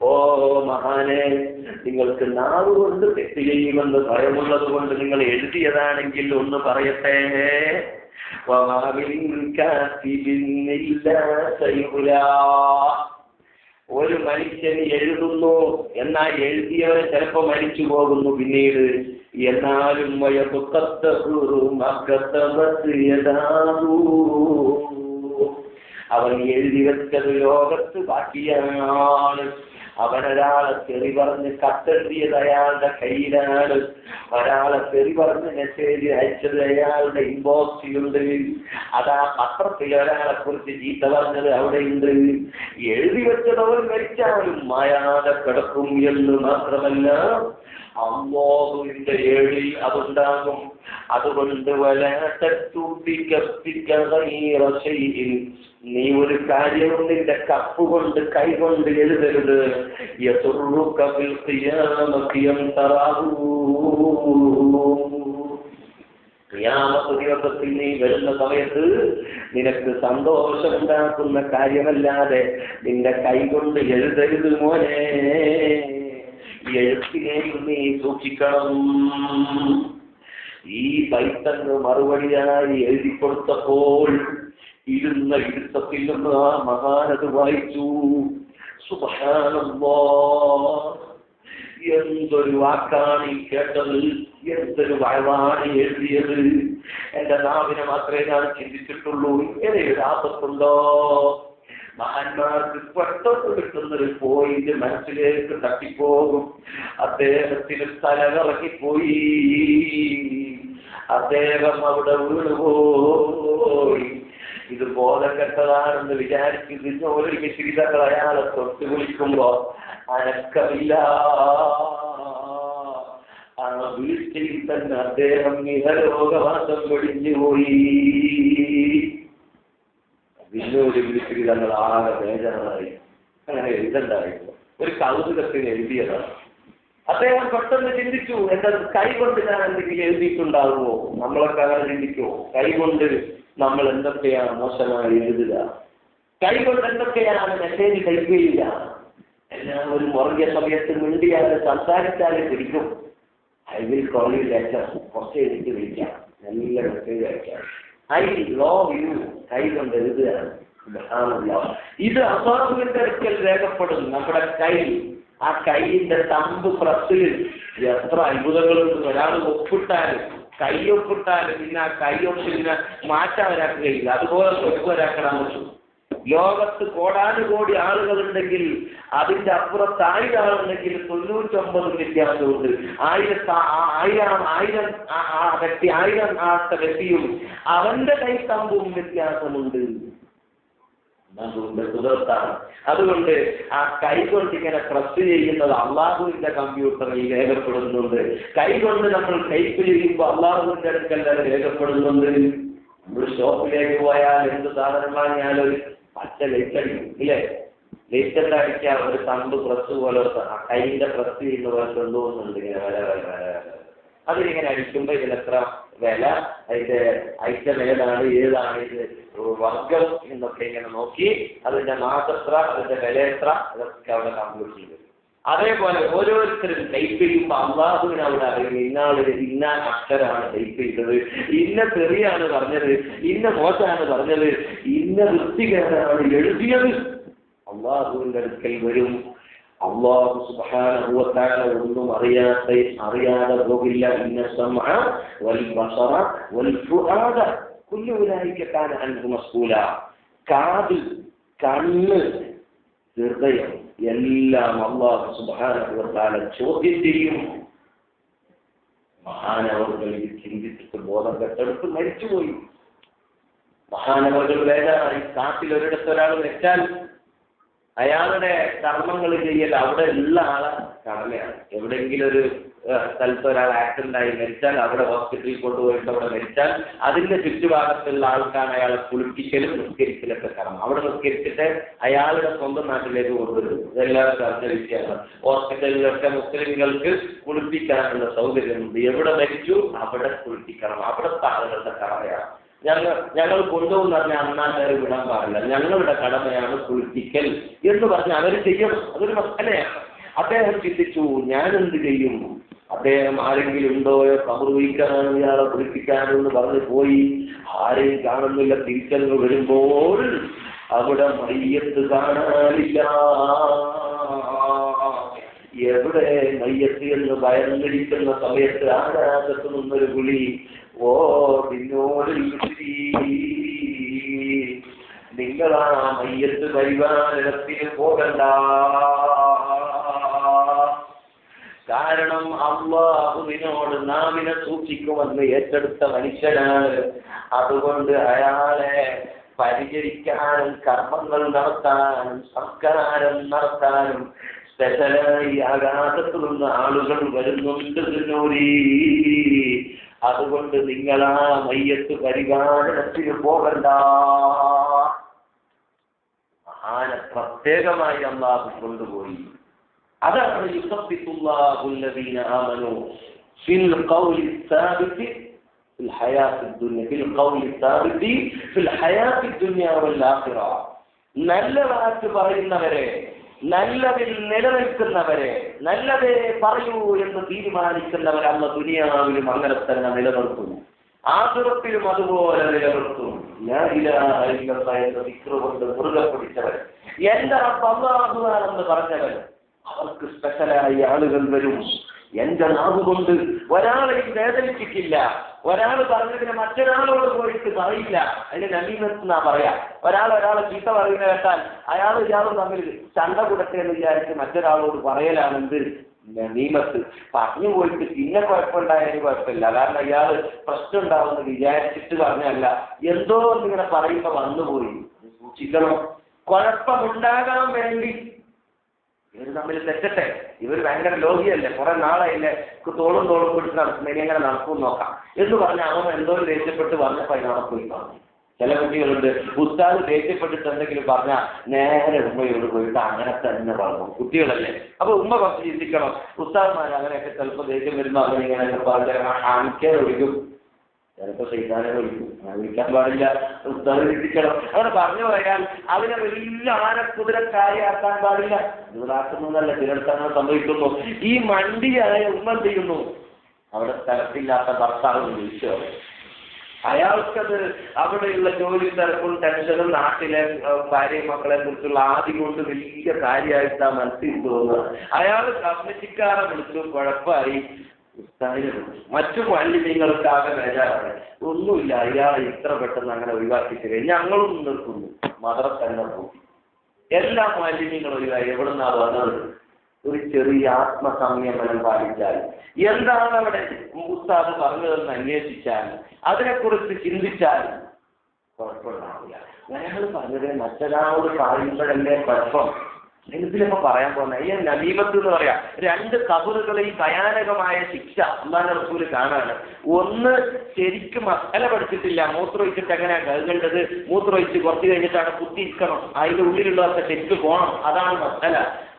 ഓ മഹാനെ, നിങ്ങൾക്ക് നാവ് കൊണ്ട് തെറ്റ് ചെയ്യുമെന്ന് ഭയമുള്ളത് കൊണ്ട് നിങ്ങൾ എഴുതിയതാണെങ്കിൽ ഒന്ന് പറയട്ടെ, ഒരു മനുഷ്യന് എഴുതുന്നു, എന്നാൽ എഴുതിയവൻ ചിലപ്പോ മരിച്ചു പോകുന്നു പിന്നീട്. എന്നാലും അവൻ എഴുതി വെച്ചത് ലോകത്ത് ബാക്കിയാണ്. അവനൊരാളെ തെറി പറഞ്ഞ് കത്തെഴുതിയത് അയാളുടെ കയ്യിലാണ്. ഒരാളെ തെറി പറഞ്ഞ് മെസ്സേജ് അയച്ചത് അയാളുടെ ഇൻബോക്സിലുണ്ട്. അതാ പത്രത്തിൽ ഒരാളെ കുറിച്ച് ചീത്ത പറഞ്ഞത് അവിടെയുണ്ട്. എഴുതി വെച്ചതവൻ മരിച്ചാലും മായാതെ കിടക്കും എന്ന് മാത്രമല്ല, അല്ലാഹുവിന്റെ ഏഴിൽ അതുണ്ടാകും. അതുകൊണ്ട് നീ ഒരു കാര്യവും നിന്റെ കപ്പ് കൊണ്ട് കൈ കൊണ്ട് എഴുതരുത്. ഖിയാമത്ത് ദിവസത്തിൽ നീ വരുന്ന സമയത്ത് നിനക്ക് സന്തോഷമുണ്ടാക്കുന്ന കാര്യമല്ലാതെ നിന്റെ കൈ കൊണ്ട് എഴുതരുത് മോനെ. എഴുത്തിനെയും നീ സൂക്ഷിക്കണം. ഈ ബൈത്തങ്ങ് മറുപടിയായി എഴുതി കൊടുത്തപ്പോൾ ഇരുന്ന ഇരുത്തത്തിൽ നിന്ന് ആ മഹാനത് വായിച്ചു. സുബ്ഹാനല്ലാഹ്, എന്തൊരു വാക്കാണ് ഈ കേട്ടത്, എന്തൊരു വഴവാണ് എഴുതിയത്. എന്റെ നാവിനെ മാത്രമേ ഞാൻ ചിന്തിച്ചിട്ടുള്ളൂ, ഇങ്ങനെ എഴുതാത്തുണ്ടോ? മഹാന്മാർക്ക് പെട്ടെന്ന് കിട്ടുന്നൊരു പോയിന്റ് മനസ്സിലേക്ക് തട്ടിപ്പോകും. അദ്ദേഹത്തിന് തലകറങ്ങിപ്പോയി. അദ്ദേഹം അവിടെ വീണുപോയി. ഇത് ബോധം കെട്ടതാണെന്ന് വിചാരിച്ച് ഒരു മിശ്രിതങ്ങൾ അയാളെ തൊട്ട് വിളിക്കുമ്പോ അനക്കമില്ല. ആ വീഴ്ചയിൽ തന്നെ അദ്ദേഹം ഇഹലോകവാസം വെടിഞ്ഞുപോയി. വിനോദ വിളിച്ചിരിതങ്ങൾ ആകെ ബേജാറായി. അങ്ങനെ എഴുതണ്ടായിരുന്നു. ഒരു കൗതുകത്തിന് എഴുതിയതാണ്. അദ്ദേഹം പെട്ടെന്ന് ചിന്തിച്ചു, എന്റെ കൈ കൊണ്ട് ഞാൻ എന്തെങ്കിലും എഴുതിയിട്ടുണ്ടാകുമോ? നമ്മളൊക്കെ അങ്ങനെ ചിന്തിക്കുമോ? കൈ കൊണ്ട് നമ്മൾ എന്തൊക്കെയാണ് മോശമായി എഴുതുക? കൈ കൊണ്ട് എന്തൊക്കെയാണ് മെസ്സേജ് കഴിക്കുകയില്ല? എല്ലാവരും ഉറങ്ങിയ സമയത്ത് മിണ്ടിയാലും സംസാരിച്ചാലും പിടിക്കും. I will call you letter, കുറച്ച് എനിക്ക് വിളിക്കാം, നല്ല മെസ്സേജ് അയക്കാം. ഐ ലവ് യു, കൈ കൊണ്ട് എഴുതുകയാണ്. ഇത് അള്ളാഹുവിന്റെ അടുക്കൽ രേഖപ്പെടും. നമ്മുടെ കൈ, ആ കൈയിന്റെ തമ്പ് പ്രസ്സിൽ എത്ര അത്ഭുതങ്ങളുണ്ട്. ഒരാൾ ഒപ്പിട്ടാലും, കൈ ഒപ്പിട്ടാലും പിന്നെ ആ കൈ ഒപ്പിനെ മാറ്റാൻ ഒരാൾക്ക് കഴിയില്ല. അതുപോലെ ഒപ്പ് ഒരാക്കാൻ പറ്റും. ലോകത്ത് കോടാനുകോടി ആളുകളുണ്ടെങ്കിൽ അതിന്റെ അപ്പുറത്ത് 1000 ആളുണ്ടെങ്കിൽ 99 വ്യത്യാസമുണ്ട്. 1000 വ്യക്തി 1000 വ്യക്തിയും അവന്റെ കൈത്തമ്പും വ്യത്യാസമുണ്ട്. അതുകൊണ്ട് ആ കൈ കൊണ്ട് ഇങ്ങനെ പ്രസ് ചെയ്യുന്നത് അള്ളാഹുവിന്റെ കമ്പ്യൂട്ടറിൽ രേഖപ്പെടുന്നുണ്ട്. കൈ കൊണ്ട് നമ്മൾ ടൈപ്പ് ചെയ്യുമ്പോൾ അള്ളാഹുവിന്റെ അടുക്കൽ രേഖപ്പെടുന്നുണ്ട്. നമ്മൾ ഷോപ്പിലേക്ക് പോയാൽ എന്ത് സാധനം വാങ്ങിയാലും പച്ച ലൈറ്റ് അടിക്കും, ഇല്ലേ? ലൈറ്റ് എന്താ അടിക്കാൻ ഒരു തമ്പ് പ്രസ് പോലെ കൈന്റെ പ്രസ് ചെയ്യുന്ന പോലെ കൊണ്ടുപോകുന്നുണ്ട്. ഇങ്ങനെ വര അതിനിങ്ങനെ അടിക്കുമ്പോൾ ഇതിനെത്ര വില, അതിന്റെ ഐറ്റം ഏതാണ് ഇത് വർഗം എന്നൊക്കെ ഇങ്ങനെ നോക്കി അതിന്റെ മാസെത്ര, അതിന്റെ വില എത്ര, അതൊക്കെ അവിടെ കമ്പ്യൂട്ട് ചെയ്തു. അതേപോലെ ഓരോരുത്തരും ടൈപ്പ് ചെയ്യുമ്പോൾ അള്ളാഹുവിന് അവിടെ അറിയും ഇന്ന അക്ഷരമാണ് ടൈപ്പ് ചെയ്തത്, ഇന്ന തെറിയാണ് പറഞ്ഞത്, ഇന്ന മോശമാണ് പറഞ്ഞത്, ഇന്ന വൃത്തികേടാണ് എഴുതിയത്. അള്ളാഹുവിന്റെ അടുക്കൽ വരും. അല്ലാഹു സുബ്ഹാനഹു വ തആല ഒന്നും അറിയാതെ പോകില്ല. ഇന്ന സമഅ വൽ ബസറ വൽ ഫുആദ കുല്ലു ഉലൈക കാന അൻഹു മസ്ഊല. കാത്, കണ്ണ്, ഹൃദയം എല്ലാം അല്ലാഹു സുബ്ഹാനഹു വ തആല ചോദ്യം ചെയ്യും. മഹാനവർകൾ ഇത് ചിന്തിച്ചിട്ട് ബോധം കെട്ടെടുത്ത് മരിച്ചുപോയി. മഹാനവർകൾ വേദനായി. കാട്ടിൽ ഒരിടത്ത് ഒരാൾ വെച്ചാൽ അയാളുടെ കർമ്മങ്ങൾ ചെയ്യൽ അവിടെ ഉള്ള ആളെ കടമയാണ്. എവിടെയെങ്കിലും ഒരു സ്ഥലത്ത് ഒരാൾ ആക്സിഡന്റ് ആയി മരിച്ചാൽ അവിടെ ഹോസ്പിറ്റലിൽ കൊണ്ടുപോയിട്ട് അവിടെ മരിച്ചാൽ അതിന്റെ ചുറ്റുഭാഗത്തുള്ള ആൾക്കാണ് അയാളെ കുളിപ്പിക്കലും നിസ്കരിക്കലൊക്കെ കർമ്മം. അവിടെ നിസ്കരിച്ചിട്ട് അയാളുടെ സ്വന്തം നാട്ടിലേക്ക് കൊണ്ടുവരും. ഇതെല്ലാവരും ചർച്ച വിഷയമാണ്. ഹോസ്പിറ്റലിലൊക്കെ മുസ്ലിങ്ങൾക്ക് കുളിപ്പിക്കാനുള്ള സൗകര്യമുണ്ട്. എവിടെ മരിച്ചു അവിടെ കുളിപ്പിക്കണം. അവിടുത്തെ ആളുകളുടെ കടമയാണ്. ഞങ്ങൾ കൊണ്ടുപോകുന്ന പറഞ്ഞാൽ അന്നാട്ടുകാർ വിടാൻ പാടില്ല. ഞങ്ങളുടെ കടമയാണ് കുളിപ്പിക്കൽ എന്ന് പറഞ്ഞ് അവർ ചെയ്യണം. അതൊരു മസലയാണ്. അദ്ദേഹം ചിന്തിച്ചു, ഞാൻ എന്ത് ചെയ്യും? അദ്ദേഹം ആരെങ്കിലും ഉണ്ടോയോ സമർപ്പിക്കാനോ ഇയാളെ കുളിപ്പിക്കാനോ എന്ന് പറഞ്ഞ് പോയി. ആരെയും കാണുന്നില്ല. തിരിച്ചറിവ് വരുമ്പോൾ അവിടെ മയ്യത്ത് കാണാനില്ല. എവിടെ മയ്യത്ത് എന്ന് ഭയന്നിരിക്കുന്ന സമയത്ത് ആകാശത്ത് നിന്നൊരു വിളി, ഓ പിന്നോടിൽ നിങ്ങളാ മയ്യത്ത് പരിപാലനത്തിന് പോകണ്ട. കാരണം അല്ലാഹുവിനോട് നാമിനെ സൂക്ഷിക്കുമെന്ന് ഏറ്റെടുത്ത മനുഷ്യനാണ്. അതുകൊണ്ട് അയാളെ പരിചരിക്കാനും കർമ്മങ്ങൾ നടത്താനും സംസ്കാരം നടത്താനും സ്പെഷ്യലായി ആകാശത്തു നിന്ന് ആളുകൾ വരുന്നുണ്ട്. അതുകൊണ്ട് നിങ്ങളാ മയ്യത്ത് പരിപാലനത്തിന് പോകണ്ട. മഹാനെ പ്രത്യേകമായി അല്ലാഹു കൊണ്ടുപോയി. അതാണ് യുസബ്ബിതുല്ലാഹുല്ലദീന ആമനൂ ഫിൽ ഖൗലി സാബിതി ഫിൽ ഹയാത്തി ദുനിയ ഫിൽ ഖൗലി സാബിതി ഫിൽ ഹയാത്തി ദുനിയ വൽ ആഖിറ. നല്ല വാക്ക് പറയുന്നവരെ, നല്ലതിൽ നിലനിൽക്കുന്നവരെ, നല്ലതേ പറയൂ എന്ന് തീരുമാനിക്കുന്നവരെ അന്ന് ദുനിയാവിലും അങ്ങനെ തന്നെ നിലനിർത്തും, ആഖിറത്തിലും അതുപോലെ നിലനിർത്തും. ലാ ഇലാഹ ഇല്ലല്ലാഹ് എന്ന ദിക്റ് കൊണ്ട് മുറുകെ പിടിച്ചവർ, എന്റെ റബ്ബ് അല്ലാഹുവാണെന്ന് പറഞ്ഞവർ, അവർക്ക് സ്പെഷ്യലായി ആളുകൾ വരും. എന്റെ നാവുകൊണ്ട് ഒരാളെയും വേദനിപ്പിക്കില്ല. ഒരാൾ പറഞ്ഞതിന് മറ്റൊരാളോട് പോയിട്ട് പറയില്ല. അതിന് നമീമത്ത് പറയാ. ഒരാളെ ചീത്ത പറയുന്ന കേട്ടാൽ ഇയാളും തമ്മിൽ ചണ്ട കൂടട്ടെ എന്ന് വിചാരിച്ച് മറ്റൊരാളോട് പറയലാണ് എന്ത് നമീമത്ത്. പറഞ്ഞു പോയിട്ട് പിന്നെ കുഴപ്പമുണ്ടായാലും കുഴപ്പമില്ല. കാരണം ഇയാൾ പ്രശ്നം ഉണ്ടാവുമെന്ന് വിചാരിച്ചിട്ട് പറഞ്ഞല്ല, എന്തോ എന്നിങ്ങനെ പറയുമ്പോ വന്നുപോയി. സൂക്ഷിക്കണം. കുഴപ്പമുണ്ടാകാൻ വേണ്ടി ഇവർ തമ്മിൽ തെറ്റട്ടെ. ഇവർ ഭയങ്കര ലോഹിയല്ലേ, കുറെ നാളായില്ലേ തോളും കൊടുത്ത് നടത്തുന്ന, ഇനി എങ്ങനെ നടക്കും നോക്കാം എന്ന് പറഞ്ഞ അവൻ എന്തോ ദേഷ്യപ്പെട്ട് പറഞ്ഞപ്പോ അതിനവിടെ പോയി പറഞ്ഞു. ചില കുട്ടികളുണ്ട്, ഉസ്താദ് ദേഷ്യപ്പെട്ടിട്ട് എന്തെങ്കിലും പറഞ്ഞാൽ നേരെ ഉമ്മയോട് പോയിട്ട് അങ്ങനെ തന്നെ പറഞ്ഞു. കുട്ടികളല്ലേ. അപ്പൊ ഉമ്മ കുറച്ച് ചിന്തിക്കണം. ഉസ്താദ്മാർ അങ്ങനെയൊക്കെ ചിലപ്പോൾ ദേഷ്യം വരുമ്പോൾ അവനിങ്ങനെ പറഞ്ഞ ഒഴിക്കും, ചിലപ്പോൾ ചെയ്താനെ വിളിക്കും. വിളിക്കാൻ പാടില്ല. ഉസ്താദ് ചിന്തിക്കണം. അങ്ങനെ പറഞ്ഞു പോയാൽ അതിനെ വലിയ ആനക്കുതിരക്കാരിയാക്കാൻ പാടില്ല. ഇവരാക്കുന്നതല്ല, ചിലർത്തങ്ങൾ സംഭവിക്കുന്നു. ഈ മണ്ടിയായ ഉമ്മ എന്ത് ചെയ്യുന്നു? അവിടെ സ്ഥലത്തില്ലാത്ത ഭർത്താവ് വിളിച്ചു. അയാൾക്കത് അവിടെയുള്ള ജോലി തിരക്കും ടെൻഷനും നാട്ടിലെ ഭാര്യയും മക്കളെ കുറിച്ചുള്ള ആദ്യം കൊണ്ട് വലിയ കാര്യമായിട്ടാണ് മനസ്സിൽ തോന്നുന്നത്. അയാൾ കമ്മിറ്റിക്കാരെ വിളിച്ചു, കുഴപ്പമായി. മറ്റു മാലിന്യങ്ങൾക്കാകെ ബേജാറാണ്. ഒന്നുമില്ല, അയാളെ ഇത്ര പെട്ടെന്ന് അങ്ങനെ ഒഴിവാക്കിയിട്ട് കഴിഞ്ഞ് ഞങ്ങളും നിർത്തുന്നു. മദ്രസ തന്നെ പോയി. എല്ലാ മാലിന്യങ്ങളും ഒഴിവായി. എവിടുന്നാ വന്നത്? ഒരു ചെറിയ ആത്മസംയമനം പാലിച്ചാൽ, എന്താണ് അവിടെ ഉസ്താദ് പറഞ്ഞതെന്ന് അന്വേഷിച്ചാൽ, അതിനെക്കുറിച്ച് ചിന്തിച്ചാൽ കുഴപ്പമുണ്ടാവില്ല. അയാൾ പറഞ്ഞത് മറ്റൊരാളോട് പറയുമ്പോഴല്ലേ കുഴപ്പം. ഇതിലിപ്പോ പറയാൻ പോകുന്ന ഈ നമീമത്ത് എന്ന് പറയാം. രണ്ട് കബറുകളിൽ ഭയാനകമായ ശിക്ഷ അല്ലാഹു റസൂൽ കാണാണ്. ഒന്ന്, ശരിക്കും മസല പഠിച്ചിട്ടില്ല. മൂത്രമൊഴിച്ചിട്ട് എങ്ങനെയാ കഴുകേണ്ടത്, മൂത്രമൊഴിച്ച് കുറച്ച് കഴിഞ്ഞിട്ടാണ് കുത്തിയിരിക്കണം, അതിന്റെ ഉള്ളിലുള്ളതൊക്കെ തെറ്റ് പോകണം, അതാണ് മസല.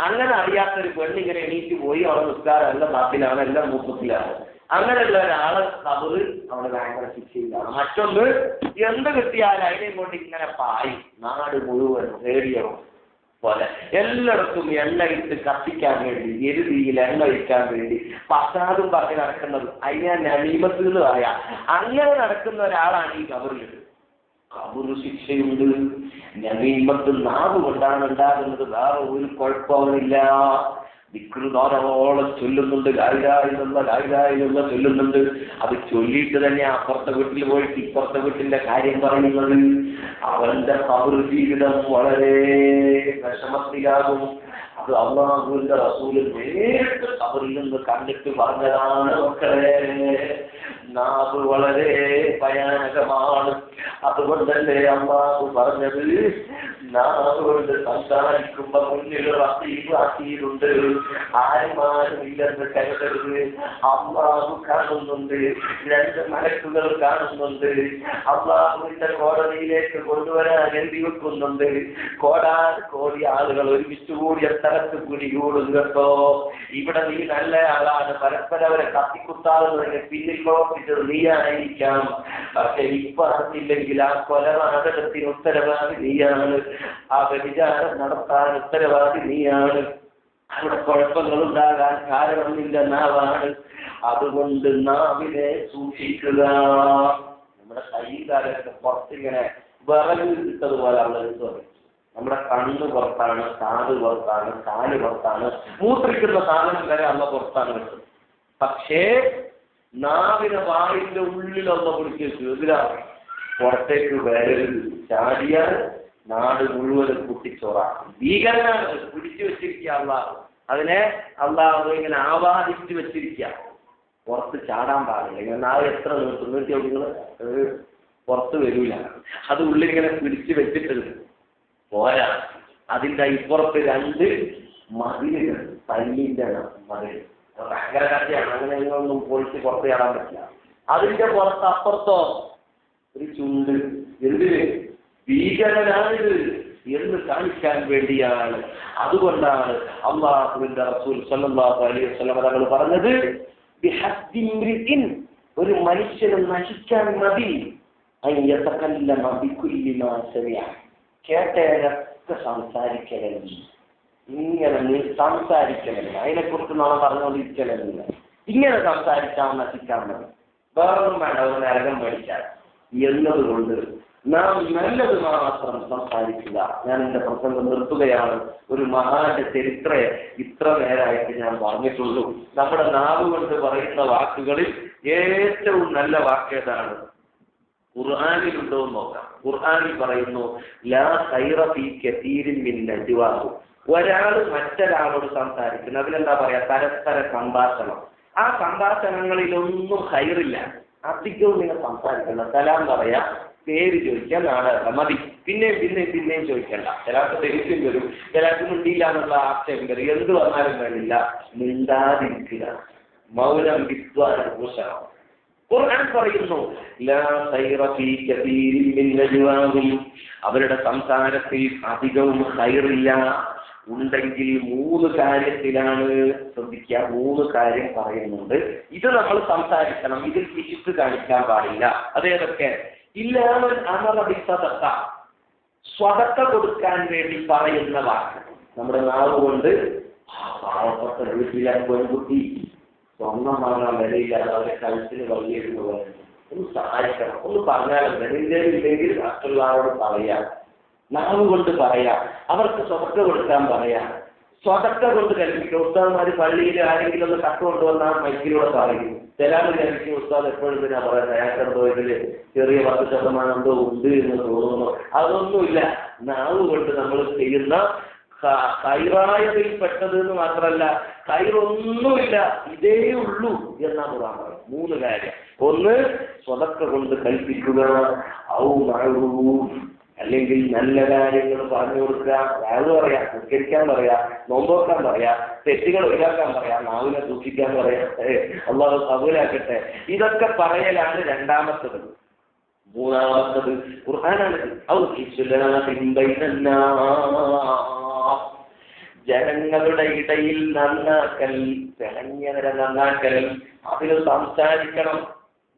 അങ്ങനെ അറിയാത്തൊരു പെണ്ണിങ്ങനെ എണീറ്റ് പോയി അവിടെ നിസ്കാരം എല്ലാം നാട്ടിലാണ്, എല്ലാം മൂത്രത്തിലാണ്. അങ്ങനെയുള്ള ഒരാള് കബറ് അവിടെ ഭയങ്കര ശിക്ഷയിലാണ്. മറ്റൊന്ന്, എന്ത് കിട്ടിയാലും അതിനെ കൊണ്ട് ഇങ്ങനെ പായി നാട് മുഴുവൻ റേഡിയോ പോലെ എല്ലായിടത്തും എണ്ണ ഇട്ട് കത്തിക്കാൻ വേണ്ടി, എരുതിയിൽ എണ്ണ ഒഴിക്കാൻ വേണ്ടി പശ്ചാത്തും പറഞ്ഞ് നടക്കുന്നത് അതിനെ നമീമത്തുകളായ അങ്ങനെ നടക്കുന്ന ഒരാളാണ് ഈ കബറിൽ. കബറ് ശിക്ഷയുണ്ട്. നമീമത്ത് നാവ് കൊണ്ടാണ് ഉണ്ടാകുന്നത്, വേറെ ഒരു കുഴപ്പമില്ല. ദിക്റുദാനോളം ചൊല്ലുന്നുണ്ട്, ലായിലായിലുള്ള ചൊല്ലുന്നുണ്ട്. അത് ചൊല്ലിയിട്ട് തന്നെ അപ്പുറത്തെ വീട്ടിൽ പോയിട്ട് ഇപ്പുറത്തെ വീട്ടിന്റെ കാര്യം പറയുന്നത്. അവന്റെ കബറ് ജീവിതം വളരെ വിഷമത്തിലാകും. അത് അല്ലാഹുവിന്റെ റസൂല് നേരിട്ട് കബറിൽ നിന്ന് കണ്ടിട്ട് പറഞ്ഞതാണ്. മക്കളെ, നാവ് വളരെ ഭയാനകമാണ്. അതുകൊണ്ടല്ലേ അല്ലാഹു പറഞ്ഞത്, നാവ് കൊണ്ട് സംസാരിക്കുമ്പോ മുന്നിൽ റസീലുണ്ട്, ആരും ഇല്ലെന്ന് കരുതരുത്. അല്ലാഹു കാണുന്നുണ്ട്, 2 മലക്കുകൾ കാണുന്നുണ്ട്. അല്ലാഹുവിന്റെ കോടതിയിലേക്ക് കൊണ്ടുവരാൻ എഴുതി വെക്കുന്നുണ്ട്. കോടാനുകോടി ആളുകൾ ഒരുമിച്ച് കൂടിയ സ്ഥലത്ത് പിടികൂടും കേട്ടോ. ഇവിടെ നീ നല്ല ആളാണ്, പരസ്പരം അവരെ കത്തിക്കുത്താവുന്നതിന് പിന്നിൽ പ്രവർത്തിച്ചത് നീയായിരിക്കാം. പക്ഷെ ഇപ്പൊ അറിഞ്ഞില്ലെങ്കിൽ ആ കൊലപാതകത്തിന് ഉത്തരവാദി നീയാണ്, ആ വ്യഭിചാരം നടത്താൻ ഉത്തരവാദി നീയാണ്. അവിടെ കുഴപ്പങ്ങൾ ഉണ്ടാകാൻ കാരണം നിന്റെ നാവാണ്. അതുകൊണ്ട് നാവിനെ സൂക്ഷിക്കുക. നമ്മുടെ കൈകാലൊക്കെ പുറത്തിങ്ങനെ വിറക് കിട്ടതുപോലെ അവിടെ പറയും. നമ്മുടെ കണ്ണ് പുറത്താണ്, കാത് പുറത്താണ്, കാല് പുറത്താണ്, മൂത്രിക്കുന്ന സാധനം വരെ അള്ള പുറത്താണ് കിട്ടും. പക്ഷേ നാവിനെ വായിന്റെ ഉള്ളിലൊന്ന് പിടിച്ച് വെച്ചു, എതിരാണ് പുറത്തേക്ക് വരരുത്. ചാടിയാൽ നാട് മുഴുവനും കുട്ടിച്ചോറാണ്. ഭീകരനാണ്, പിടിച്ചു വെച്ചിരിക്കുക അള്ളാഹു. അതിനെ അള്ളാഹു ഇങ്ങനെ ആവാഹിച്ചു വെച്ചിരിക്കുക. പുറത്ത് ചാടാൻ പാടില്ല. ഇങ്ങനെ നാവ് എത്ര നീട്ടിയോ നിങ്ങൾ പുറത്ത് വരൂല. അത് ഉള്ളിലിങ്ങനെ പിടിച്ചു വെച്ചിട്ടുണ്ട്. പോരാ, അതിന്റെ ഇപ്പുറത്ത് 2 മതിലുകൾ, തല്ലിന്റെ മതിൽ. ഭയങ്കര കഥയാണ്. അങ്ങനെ ഒന്നും പൊളിച്ച് പുറത്ത് ചാടാൻ പറ്റില്ല. അതിന്റെ പുറത്ത് അപ്പുറത്തോ ഒരു ചുണ്ട്. എന്തിന്? ഭീകരനാണിത് എന്ന് കാണിക്കാൻ വേണ്ടിയാണ്. അതുകൊണ്ടാണ് അല്ലാഹുവിന്റെ റസൂൽ സ്വല്ലല്ലാഹു അലൈഹി വസല്ലം തങ്ങൾ പറഞ്ഞത്, ബിഹദ്ദിൻ, ഒരു മനുഷ്യന് നശിക്കാൻ മതി കേട്ടേരൊക്കെ സംസാരിക്കണമെന്ന്. ഇങ്ങനെ നീ സംസാരിക്കണമെന്ന്, അതിനെക്കുറിച്ച് നാളെ പറഞ്ഞുകൊണ്ടിരിക്കണമെന്നില്ല. ഇങ്ങനെ സംസാരിക്കാൻ നശിക്കാൻ മതി, വേറൊന്നും വേണ്ട, ഒരു നരകം മേടിക്കാൻ എന്നതുകൊണ്ട് നാം നല്ലത് മാത്രം സംസാരിക്കുക. ഞാൻ എന്റെ പ്രസംഗം നിർത്തുകയാണ്. ഒരു മഹാന്റെ ചരിത്രം ഇത്ര നേരമായിട്ട് ഞാൻ പറഞ്ഞിട്ടുള്ളൂ. നമ്മുടെ നാവ് കൊണ്ട് പറയുന്ന വാക്കുകളിൽ ഏറ്റവും നല്ല വാക്കേതാണ്? ഖുർആനിലുണ്ടോ എന്ന് നോക്കാം. ഖുർആനിൽ പറയുന്നു, ലാ ഖൈറ ഫീ കസീരിൻ മിൻ നജ്വാഹും. ഒരാൾ മറ്റൊരാളോട് സംസാരിക്കുന്നു, അതിലെന്താ പറയാ? പരസ്പര സംഭാഷണം. ആ സംഭാഷണങ്ങളിലൊന്നും ഖൈറില്ല. അധികവും നിങ്ങൾ സംസാരിക്കണം. സലാം പറയാ, പേര് ചോദിക്കാൻ നാളെ മതി, പിന്നെയും ചോദിക്കണ്ട. ചിലർക്ക് ദേഷ്യം വരും, ചിലർക്ക് മിണ്ടിയില്ല എന്നുള്ള ആക്ഷേപം വരും. എന്ത് വന്നാലും വേണ്ടില്ല, മിണ്ടാതിരിക്കുക. മൗനം വിദ്വാൻ. ഖുർആൻ പറയുന്നു, ലാ ഖൈറ ഫീ കസീരിൻ മിൻ നജ്വാഹും. അവരുടെ സംസാരത്തിൽ അധികവും ഖൈറില്ല. ഉണ്ടെങ്കിൽ 3 കാര്യത്തിലാണ്. ശ്രദ്ധിക്കുക, 3 കാര്യം പറയുന്നുണ്ട്. ഇത് നമ്മൾ സംസാരിക്കണം, ഇതിൽ പിശുക്ക് കാണിക്കാൻ പാടില്ല. അതേതൊക്കെ? ഇല്ലാമൻ അമറ ബിസ്സദഖ, സ്വതക്ക കൊടുക്കാൻ വേണ്ടി പറയുന്ന വാക്ക്. നമ്മുടെ നാവ് കൊണ്ട് പാവപ്പെട്ട വീട്ടിലെ പെൺകുട്ടി സ്വർണം വാങ്ങാൻ വിലയില്ലാതെ അവരെ കഴുത്തിന് വള്ളിയിരുന്നു പോലെ ഒന്ന് സഹായിക്കണം, ഒന്ന് പറഞ്ഞാലും വിലയില്ലെങ്കിൽ മറ്റുള്ളവരോട് പറയാം. നാവ് കൊണ്ട് പറയാം, അവർക്ക് സ്വതക്ക കൊടുക്കാൻ പറയാം. സ്വതക്ക കൊണ്ട് കൽപ്പിക്കുക. ഉസ്താദ്മാര് പള്ളിയിൽ ആരെങ്കിലും ഒന്ന് കത്ത് കൊണ്ടുവന്നാൽ മൈക്കിലൂടെ പറയും. ചില കൽപ്പിക്കും, ഉസ്താദ് എപ്പോഴും തന്നെ പറയാം, അയാൾക്കെന്തോ ഇതിൽ ചെറിയ 10% എന്തോ ഉണ്ട് എന്ന് തോന്നുന്നു. അതൊന്നുമില്ല. നാവ് കൊണ്ട് നമ്മൾ ചെയ്യുന്ന ഖൈറായതിൽ പെട്ടത് എന്ന് മാത്രമല്ല, ഖൈറൊന്നുമില്ല, ഇതേ ഉള്ളൂ എന്നാണ് പറയുന്നത്. 3 കാര്യം. ഒന്ന്, സ്വതക്ക കൊണ്ട് കൽപ്പിക്കുക. ഔ മഅറൂഫ്, അല്ലെങ്കിൽ നല്ല കാര്യങ്ങൾ പറഞ്ഞു കൊടുക്കുക. അത് പറയാം, നിസ്കരിക്കാൻ പറയാം, നോമ്പോക്കാൻ പറയാം, തെറ്റുകൾ ഒഴിവാക്കാൻ പറയാം, നാവിനെ സൂക്ഷിക്കാൻ പറയാം. അല്ലാഹു കബൂലാക്കട്ടെ. ഇതൊക്കെ പറയലാണ് രണ്ടാമത്തത്. മൂന്നാമത്തത് ഖുർആനാണ്. ജനങ്ങളുടെ ഇടയിൽ നന്നാക്കൽ, പിണങ്ങിയവരെ നന്നാക്കൽ, അതിന് സംസാരിക്കണം.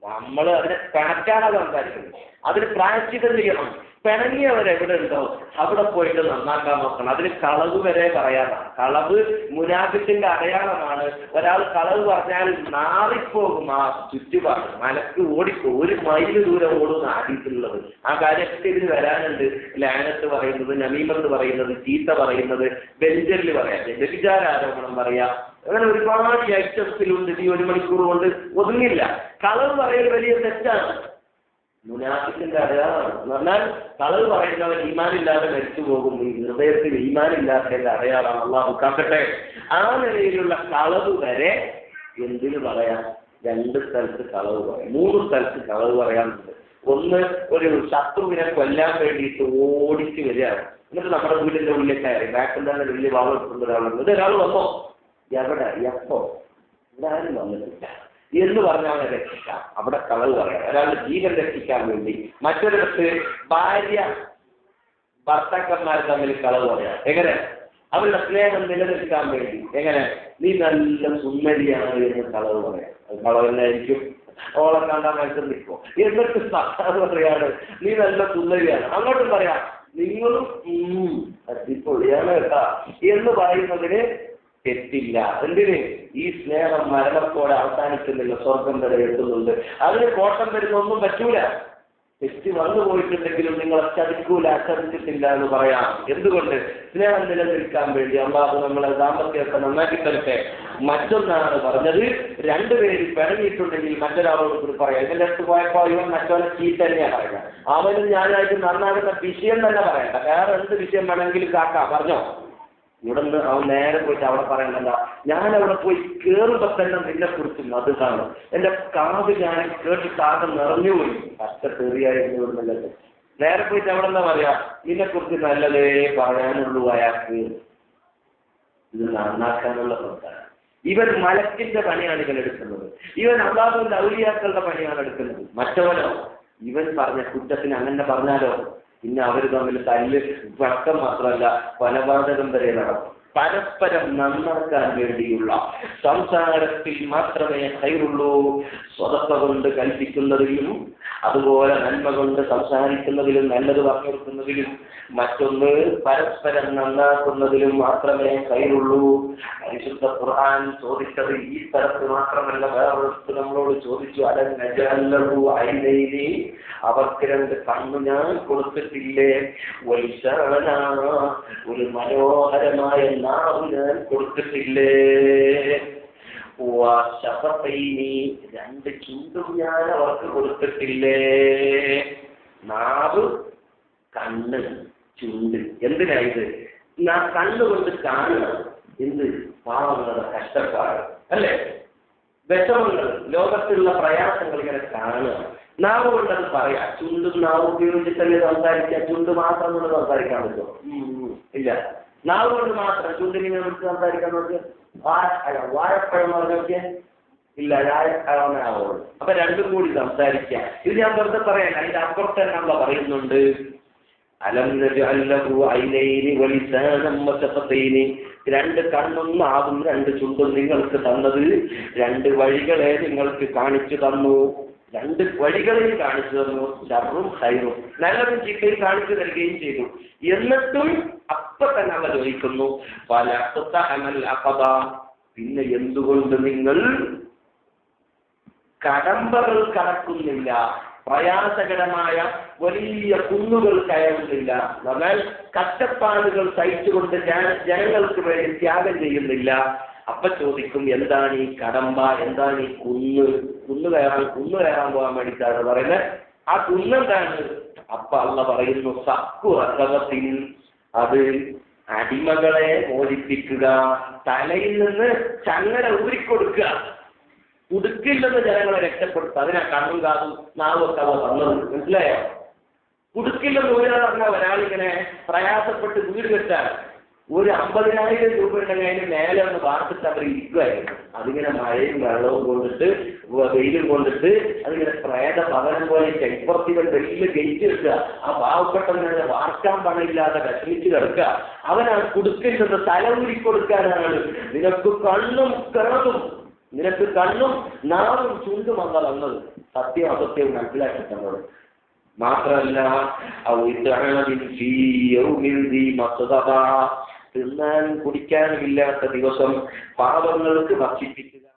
നമ്മൾ അതിനെ കണക്കാണ് സംസാരിക്കുന്നത്, അതിന് പ്രായശ്ചിത്തം ചെയ്യണം. പിണങ്ങിയവരെവിടെ ഉണ്ടോ അവിടെ പോയിട്ട് നന്നാക്കാൻ നോക്കണം. അതിന് കളവ് വരെ പറയാനാണ്. കളവ് മുനാഫിക്കിന്റെ അടയാളമാണ്. ഒരാൾ കളവ് പറഞ്ഞാൽ നാറിപ്പോകും ആ ചുറ്റുപാട്, മലക്ക് ഓടിപ്പോ, 1 മൈൽ ദൂരം ഓടുന്ന ആദ്യത്തിലുള്ളത്. ആ കാര്യത്തിൽ ഇതിന് വരാനുണ്ട്. ലാനത്ത് പറയുന്നത്, നമീമത്ത് പറയുന്നത്, ചീത്ത പറയുന്നത്, ബെഞ്ചറിൽ പറയാം, വ്യഭിചാരാരോപണം പറയാം, അങ്ങനെ ഒരുപാട് ഐറ്റംസിലുണ്ട്. ഈ 1 മണിക്കൂർ കൊണ്ട് ഒതുങ്ങില്ല. കളവ് പറയൽ വലിയ തെറ്റാണ്, മുനാഫിക്കിന്റെ അടയാളമാണ്. എന്ന് പറഞ്ഞാൽ കളവ് പറയുന്നവൻ ഈമാനില്ലാതെ മരിച്ചു പോകും. ഈ ഹൃദയത്തിൽ ഈമാനില്ലാത്തതിന്റെ അടയാളമാണ്. അല്ലാഹു കാക്കട്ടെ. ആ നിലയിലുള്ള കളവ് വരെ എന്തിനു പറയാം? 2 സ്ഥലത്ത് കളവ് പറയാം, 3 സ്ഥലത്ത് കളവ് പറയാനുണ്ട്. ഒന്ന്, ഒരു ശത്രുവിനെ കൊല്ലാൻ വേണ്ടിയിട്ട് ഓടിച്ച് വരികയാണ്. എന്നിട്ട് നമ്മുടെ വീടിന്റെ ഉള്ളിൽ കയറി ബാക്കിൽ തന്നെ വലിയ വാള് എടുക്കുന്ന ഒരാളുണ്ട്. ഒരാൾ വന്നോ? എവിടെ, എപ്പോ? ഇവിടെ ആരും വന്നിട്ടില്ല എന്ന് പറഞ്ഞാൽ അവനെ രക്ഷിക്കാം. അവിടെ കളവ് പറയാം. ഒരാളുടെ ജീവൻ രക്ഷിക്കാൻ വേണ്ടി. മറ്റൊരിടത്ത് ഭാര്യ ഭർത്താക്കന്മാർ തമ്മിൽ കളവ് പറയാം. എങ്ങനെ? അവരുടെ സ്നേഹം നിലനിൽക്കാൻ വേണ്ടി. എങ്ങനെ? നീ നല്ല സുന്ദരിയാണ് എന്ന് കളവ് പറയാം. അത് കളവ് തന്നെയായിരിക്കും. ഓളെ കണ്ടാൽ മനസ്സിൽ നിൽക്കും. എന്നിട്ട് പറയാണ് നീ നല്ല സുന്ദരിയാണ്. അങ്ങോട്ടും പറയാം നിങ്ങളും അടിപൊളിയാണ് കേട്ടാ എന്ന് പറയുന്നതിന് തെറ്റില്ല. എന്തിന്? ഈ സ്നേഹം മരണത്തോടെ അവസാനിക്കുന്നില്ല, സ്വർഗം വരെ എത്തുന്നുണ്ട്. അതിന് കോട്ടം വരുന്നൊന്നും പറ്റൂല. തെറ്റ് വന്നു പോയിട്ടുണ്ടെങ്കിലും നിങ്ങളെ ചതിക്കൂല, ചതിച്ചിട്ടില്ല എന്ന് പറയാം. എന്തുകൊണ്ട്? സ്നേഹം നിലനിൽക്കാൻ വേണ്ടി. അല്ലാഹു നമ്മളെ ദാമ്പത്യമൊക്കെ നന്നാക്കി തരട്ടെ. മറ്റൊന്നാണ് പറഞ്ഞത്, 2 പേര് പിണങ്ങിയിട്ടുണ്ടെങ്കിൽ മറ്റൊരാളോട് കൂടി പറയാം. ഇതിന്റെ അടുത്ത് പോയപ്പോ ഇവൻ മറ്റവനെ ചീത്ത തന്നെയാണ് പറയുക. അവനും ഞാനായിട്ട് നന്നാകുന്ന വിഷയം തന്നെ പറയണ്ട. വേറെ എന്ത് വിഷയം വേണമെങ്കിലും കാക്കാം, പറഞ്ഞോ. ഇവിടെ നിന്ന് അവൻ നേരെ പോയിട്ട് അവിടെ പറയണ്ടല്ല, ഞാനവിടെ പോയി കയറുമ്പോ തന്നെ നിന്നെ കുറിച്ച് അത് കാണും. എന്റെ കാത് ഞാൻ കേട്ടിട്ട് ആകെ നിറഞ്ഞുപോയി. കഷ്ടത്തേറിയായിരുന്നു ഇവിടുന്നല്ലേ. നേരെ പോയിട്ട് അവിടെ എന്താ പറയാ, നിന്നെ കുറിച്ച് നല്ലതേ പറയാനുള്ളൂ അയാൾക്ക്. ഇത് നന്നാക്കാനുള്ള പ്രവർത്തനം. ഇവൻ മലക്കിന്റെ പണിയാണ് ഇവൻ എടുക്കുന്നത്. ഇവൻ അല്ലാഹുവിന്റെ ഔലിയാക്കളുടെ പണിയാണ് എടുക്കുന്നത്. മറ്റവനോ ഇവൻ പറഞ്ഞ കുറ്റത്തിന് അങ്ങനെ പറഞ്ഞാലോ പിന്നെ അവർ തമ്മിൽ തല്ല് വഴക്കം മാത്രമല്ല കൊലപാതകം വരെ നടക്കും. പരസ്പരം നന്നാക്കാൻ വേണ്ടിയുള്ള സംസാരത്തിൽ മാത്രമേ ഹൈറുള്ളൂ. സ്വതക്ക കൊണ്ട് കൽപ്പിക്കുന്നതിലും അതുപോലെ നന്മ കൊണ്ട് സംസാരിക്കുന്നതിലും നല്ലത് പറഞ്ഞു കൊടുക്കുന്നതിലും മറ്റൊന്ന് പരസ്പരം നന്നാക്കുന്നതിലും മാത്രമേ ഹൈറുള്ളൂ. പരിശുദ്ധ ഖുർആൻ ചോദിച്ചത് ഈ സ്ഥലത്ത് മാത്രമല്ല, വേറൊരിടത്ത് നമ്മളോട് ചോദിച്ചു, അലന്നജഅല്ലഹു ഐനൈനി, അവർക്ക് 2 കണ്ണു ഞാൻ കൊടുത്തിട്ടില്ലേ, വൈശാന, ഒരു മനോഹരമായ നാവ് ഞാൻ കൊടുത്തിട്ടില്ലേ, 2 ചുണ്ടും ഞാൻ അവർക്ക് കൊടുത്തിട്ടില്ലേ. നാവ്, കണ്ണ്, ചുണ്ട്. എന്തിനായത്? കണ്ണുകൊണ്ട് കാണുക. എന്ത്? പാവങ്ങളുടെ കഷ്ടപ്പാട് അല്ലേ, വിഷമങ്ങൾ, ലോകത്തിലുള്ള പ്രയാസങ്ങൾ ഇങ്ങനെ കാണുക. നാവ് കൊണ്ടത് പറയാം. ചുണ്ടും നാവ് ഉപയോഗിച്ചിട്ടല്ലേ സംസാരിക്കുക? ചുണ്ട് മാത്രം കൊണ്ട് സംസാരിക്കാൻ പറ്റുമോ? ഇല്ല. നാവ് കൊണ്ട് മാത്രം. ചുണ്ടിനെ വിളിച്ച് സംസാരിക്കാൻ നോക്കിയ വാഴപ്പഴം പറഞ്ഞോക്കിയ ഇല്ല, വാഴപ്പഴമാവുള്ളൂ. അപ്പൊ 2 കൂടി സംസാരിക്കുക. ഇത് ഞാൻ വെറുതെ പറയാൻ, അതിന്റെ അപ്പുറത്ത് തന്നെ നമ്മൾ പറയുന്നുണ്ട്, അലം നജഅല്ലഹു ഐനൈനി വലിസാനം വശഫതൈനി, 2 കണ്ണും നാവും 2 ചുണ്ടും നിങ്ങൾക്ക് തന്നത് 2 വഴികളെ നിങ്ങൾക്ക് കാണിച്ചു തന്നു. 2 വഴികളെയും കാണിച്ചു തന്നു. ശർറും ഖൈറും, നല്ലതും ചീത്തയും കാണിച്ചു തരികയും ചെയ്തു. എന്നിട്ടും അപ്പൊ തന്നെ അവ ചോദിക്കുന്നു, പിന്നെ എന്തുകൊണ്ട് നിങ്ങൾ കടമ്പകൾ കടക്കുന്നില്ല, പ്രയാസകരമായ വലിയ കുന്നുകൾ കയറുന്നില്ല, എന്നാൽ കഷ്ടപ്പാടുകൾ സഹിച്ചുകൊണ്ട് ജനങ്ങൾക്ക് വേണ്ടി ത്യാഗം ചെയ്യുന്നില്ല. അപ്പൊ ചോദിക്കും, എന്താണ് ഈ കടമ്പ, എന്താണ് ഈ കുന്ന് കയറാൻ പോകാൻ വേണ്ടിയിട്ടാണ് പറയുന്നത്. ആ കുന്നെന്താണ്? അപ്പൊ അള്ളാഹ് പറയുന്നു, സഖ്ഖുറഖബത്തിൻ, അത് അടിമകളെ മോചിപ്പിക്കുക, തലയിൽ നിന്ന് ചങ്ങല ഊരിക്കൊടുക്കുക, കുടുക്കില്ലെന്ന് ജനങ്ങളെ രക്ഷപ്പെടുത്തുക. അതിനാ കണ്ണും കാതും നാവൊക്കെ അവ തന്നത്. മനസ്സിലായോ? കുടുക്കില്ലെന്ന് ഊരാ പറഞ്ഞാൽ ഒരാളിങ്ങനെ പ്രയാസപ്പെട്ട് വീട് കെട്ടാൻ ഒരു 50,000 രൂപ ഉണ്ടെങ്കിൽ അതിന് മേലെ ഒന്ന് വാർത്തിട്ട് അവർ ഇരിക്കുമായിരുന്നു. അതിങ്ങനെ മഴയും വെള്ളവും കൊണ്ടിട്ട് വെയിലും കൊണ്ടിട്ട് അതിങ്ങനെ പ്രേത പകരം പോലെ ചെപ്പുറത്തികൾ വലിയ ഗെയിറ്റ് വെക്കുക. ആ പാവപ്പെട്ടവനെ വാർക്കാൻ പണമില്ലാതെ വിഷമിച്ച് കിടക്കുക. അവനാണ് കൊടുക്കുന്നത്, തല ഊരിക്കൊടുക്കാനാണ്. നിനക്ക് കണ്ണും കിറതും, നിനക്ക് കണ്ണും നാവും ചുണ്ടും അല്ല വന്നത്. സത്യം അസത്യവും മനസ്സിലാക്കി തന്നത് മാത്രമല്ല, തിന്നാനും കുടിക്കാനും ഇല്ലാത്ത ദിവസം പാവങ്ങൾക്ക് ഭക്ഷിപ്പിക്കുക.